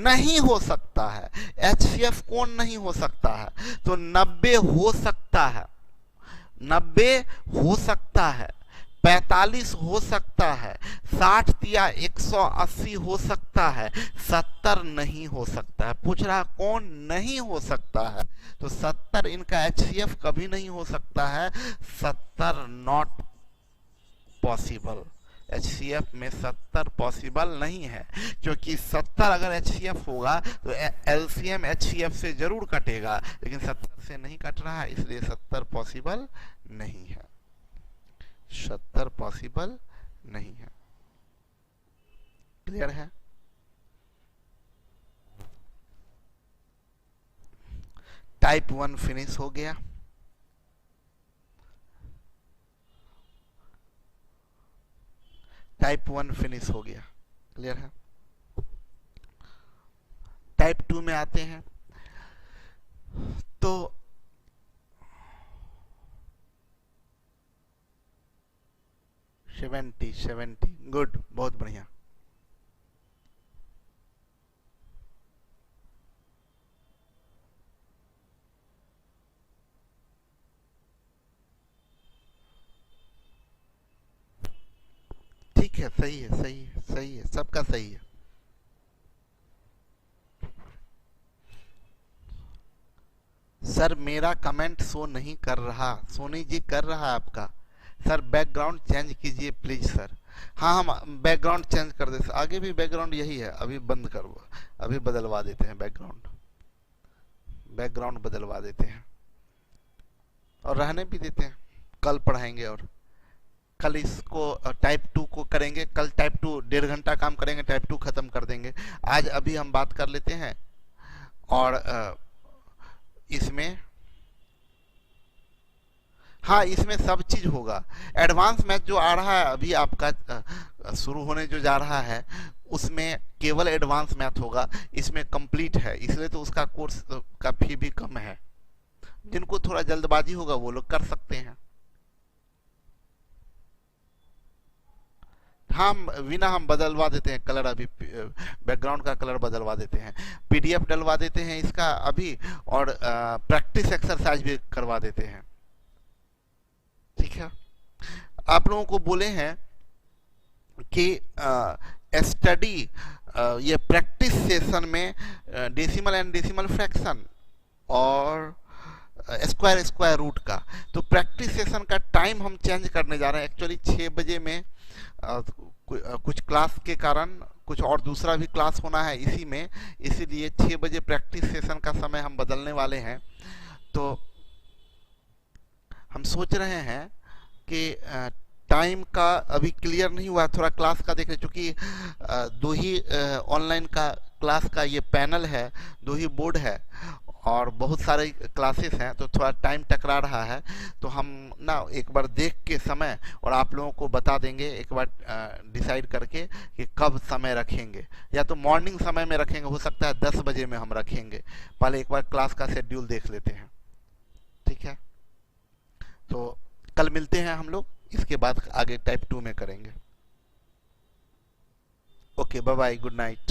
नहीं हो सकता है, एचसीएफ कौन नहीं हो सकता है? तो 90 हो सकता है, 90 हो सकता है, 45 हो सकता है, 60 या 180 हो सकता है, 70 नहीं हो सकता है। पूछ रहा कौन नहीं हो सकता है, तो 70 इनका एचसीएफ कभी नहीं हो सकता है, 70 नॉट पॉसिबल। एचसीएफ में 70 पॉसिबल नहीं है, क्योंकि 70 अगर एचसीएफ होगा तो एलसीएम एचसीएफ से जरूर कटेगा, लेकिन 70 से नहीं कट रहा है, इसलिए 70 पॉसिबल नहीं है, 70 पॉसिबल नहीं है। क्लियर है? टाइप 1 फिनिश हो गया। टाइप 1 फिनिश हो गया। क्लियर है? टाइप 2 में आते हैं। तो सेवेंटी गुड, बहुत बढ़िया। ठीक है, सही है, सही है, सही है, सबका सही है। सर मेरा कमेंट शो नहीं कर रहा। सोनी जी कर रहा है आपका। सर बैकग्राउंड चेंज कीजिए प्लीज सर। हाँ, हम बैकग्राउंड चेंज कर दे। आगे भी बैकग्राउंड यही है, अभी बंद करो, अभी बदलवा देते हैं बैकग्राउंड, बैकग्राउंड बदलवा देते हैं और रहने भी देते हैं। कल पढ़ाएंगे और कल इसको टाइप 2 को करेंगे। कल टाइप 2 1.5 घंटा काम करेंगे, टाइप 2 खत्म कर देंगे। आज अभी हम बात कर लेते हैं और इसमें, हाँ इसमें सब चीज होगा। एडवांस मैथ जो आ रहा है अभी आपका शुरू होने जो जा रहा है, उसमें केवल एडवांस मैथ होगा, इसमें कंप्लीट है, इसलिए तो उसका कोर्स का फी भी कम है। जिनको थोड़ा जल्दबाजी होगा वो लोग कर सकते हैं। हम बदलवा देते हैं कलर, अभी बैकग्राउंड का कलर बदलवा देते हैं, पीडीएफ डलवा देते हैं इसका अभी, और प्रैक्टिस एक्सरसाइज भी करवा देते हैं। ठीक है, आप लोगों को बोले हैं कि स्टडी ये प्रैक्टिस सेशन में डेसिमल एंड डेसिमल फ्रैक्शन और स्क्वायर रूट का, तो प्रैक्टिस सेशन का टाइम हम चेंज करने जा रहे हैं। एक्चुअली 6 बजे में कुछ क्लास के कारण कुछ और दूसरा भी क्लास होना है इसी में, इसीलिए 6 बजे प्रैक्टिस सेशन का समय हम बदलने वाले हैं। तो हम सोच रहे हैं कि टाइम का अभी क्लियर नहीं हुआ, थोड़ा क्लास का देख रहे, चूँकि 2 ही ऑनलाइन का क्लास का ये पैनल है, 2 ही बोर्ड है और बहुत सारे क्लासेस हैं, तो थोड़ा टाइम टकरा रहा है। तो हम ना एक बार देख के समय और आप लोगों को बता देंगे, एक बार डिसाइड करके कि कब समय रखेंगे, या तो मॉर्निंग समय में रखेंगे, हो सकता है 10 बजे में हम रखेंगे। पहले एक बार क्लास का शेड्यूल देख लेते हैं, ठीक है? तो कल मिलते हैं हम लोग, इसके बाद आगे टाइप 2 में करेंगे। Okay, bye bye, good night.